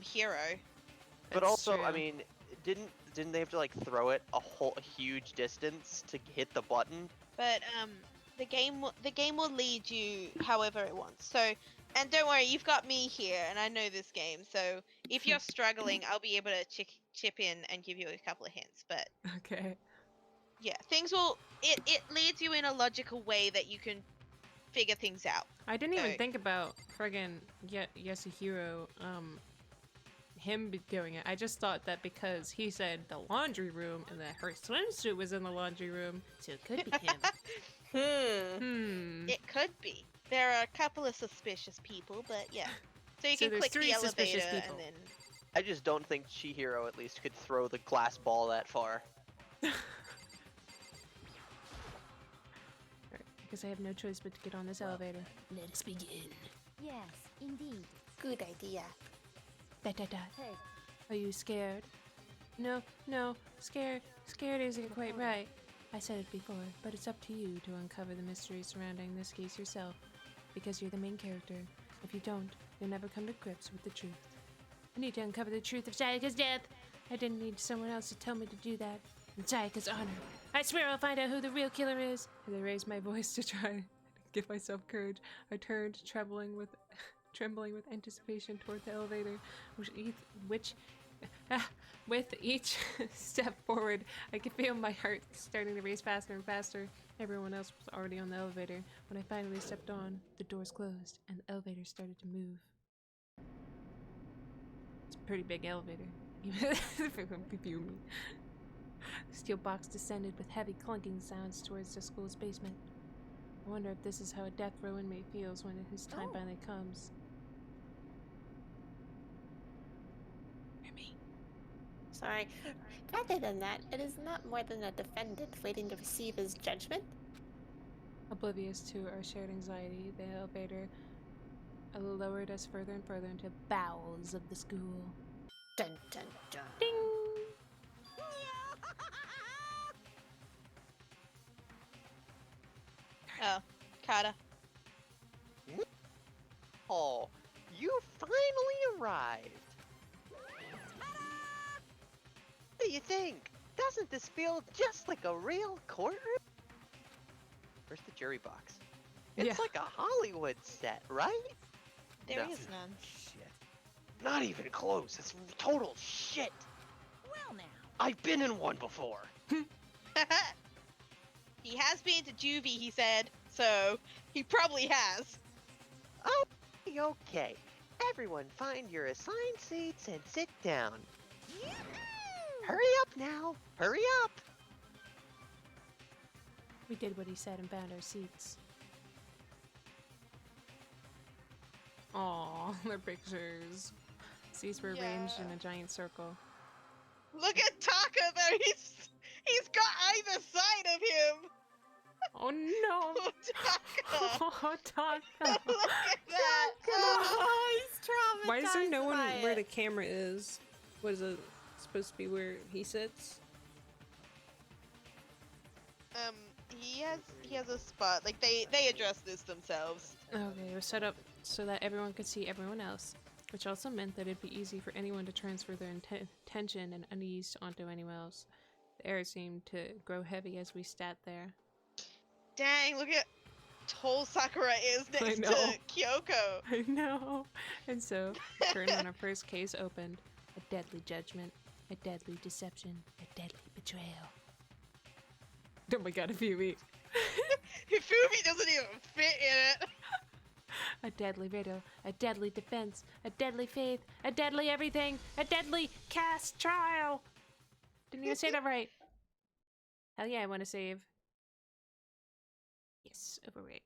Hero. But It's also, true. I mean, didn't they have to like throw it a huge distance to hit the button? But the game will lead you however it wants. So, and don't worry, you've got me here, and I know this game. So if you're struggling, I'll be able to chip in and give you a couple of hints. But Okay. yeah, things will. It leads you in a logical way that you can figure things out. I didn't even So- think about friggin' Yasuhiro, him doing it. I just thought that because he said the laundry room and that her swimsuit was in the laundry room, so it could be him. It could be. There are a couple of suspicious people, but yeah. So you So can there's click 3 the suspicious elevator people. and then. I just don't think Chihiro at least could throw the glass ball that far. I guess I have no choice but to get on this elevator. Let us begin. Yes, indeed. Good idea. Da da da. Hey, Are you scared? No, scared isn't quite right. I said it before, but it's up to you to uncover the mystery surrounding this case yourself, because you're the main character. If you don't, you'll never come to grips with the truth. I need to uncover the truth of Sayaka's death. I didn't need someone else to tell me to do that. In Sayaka's honor, I swear I'll find out who the real killer is. As I raised my voice to try to give myself courage, I turned, trembling with anticipation toward the elevator, with each step forward, I could feel my heart starting to race faster and faster. Everyone else was already on the elevator. When I finally stepped on, the doors closed and the elevator started to move. It's a pretty big elevator. Even if it won't be me. The steel box descended with heavy clunking sounds towards the school's basement. I wonder if this is how a death row inmate feels when his time finally comes. Hear me? Sorry. Rather than that, it is not more than a defendant waiting to receive his judgment. Oblivious to our shared anxiety, the elevator lowered us further and further into the bowels of the school. Dun dun dun. Ding! Oh, Kata. Oh, you finally arrived. What do you think? Doesn't this feel just like a real courtroom? Where's the jury box? It's Yeah. like a Hollywood set, right? There No. is none. Shit. Not even close. It's total shit. I've been in one before. He has been to juvie, he said, so he probably has. Oh, okay. Everyone find your assigned seats and sit down. Hurry up now. Hurry up. We did what he said and found our seats. Aw, their pictures. Seats were arranged in a giant circle. Look at Taka though, he's got either side of him. Oh no! Oh, Taka. Oh, Taka! Look at that. Oh, he's traumatized. Why is there no one by where it. the camera is? What is it supposed to be where he sits? He has a spot. Like they addressed this themselves. Okay, it was set up so that everyone could see everyone else, which also meant that it'd be easy for anyone to transfer their tension and unease onto anyone else. The air seemed to grow heavy as we sat there. Dang, look at tall Sakura is next know. to Kyoko. I know! And so, the curtain on our first case opened. A deadly judgment, a deadly deception, a deadly betrayal. Oh my god, Ifumi. Hifumi doesn't even fit in it. A deadly riddle, a deadly defense, a deadly faith, a deadly everything, a deadly cast trial! Didn't even say that right. Hell yeah, I want to save. Yes, overrate.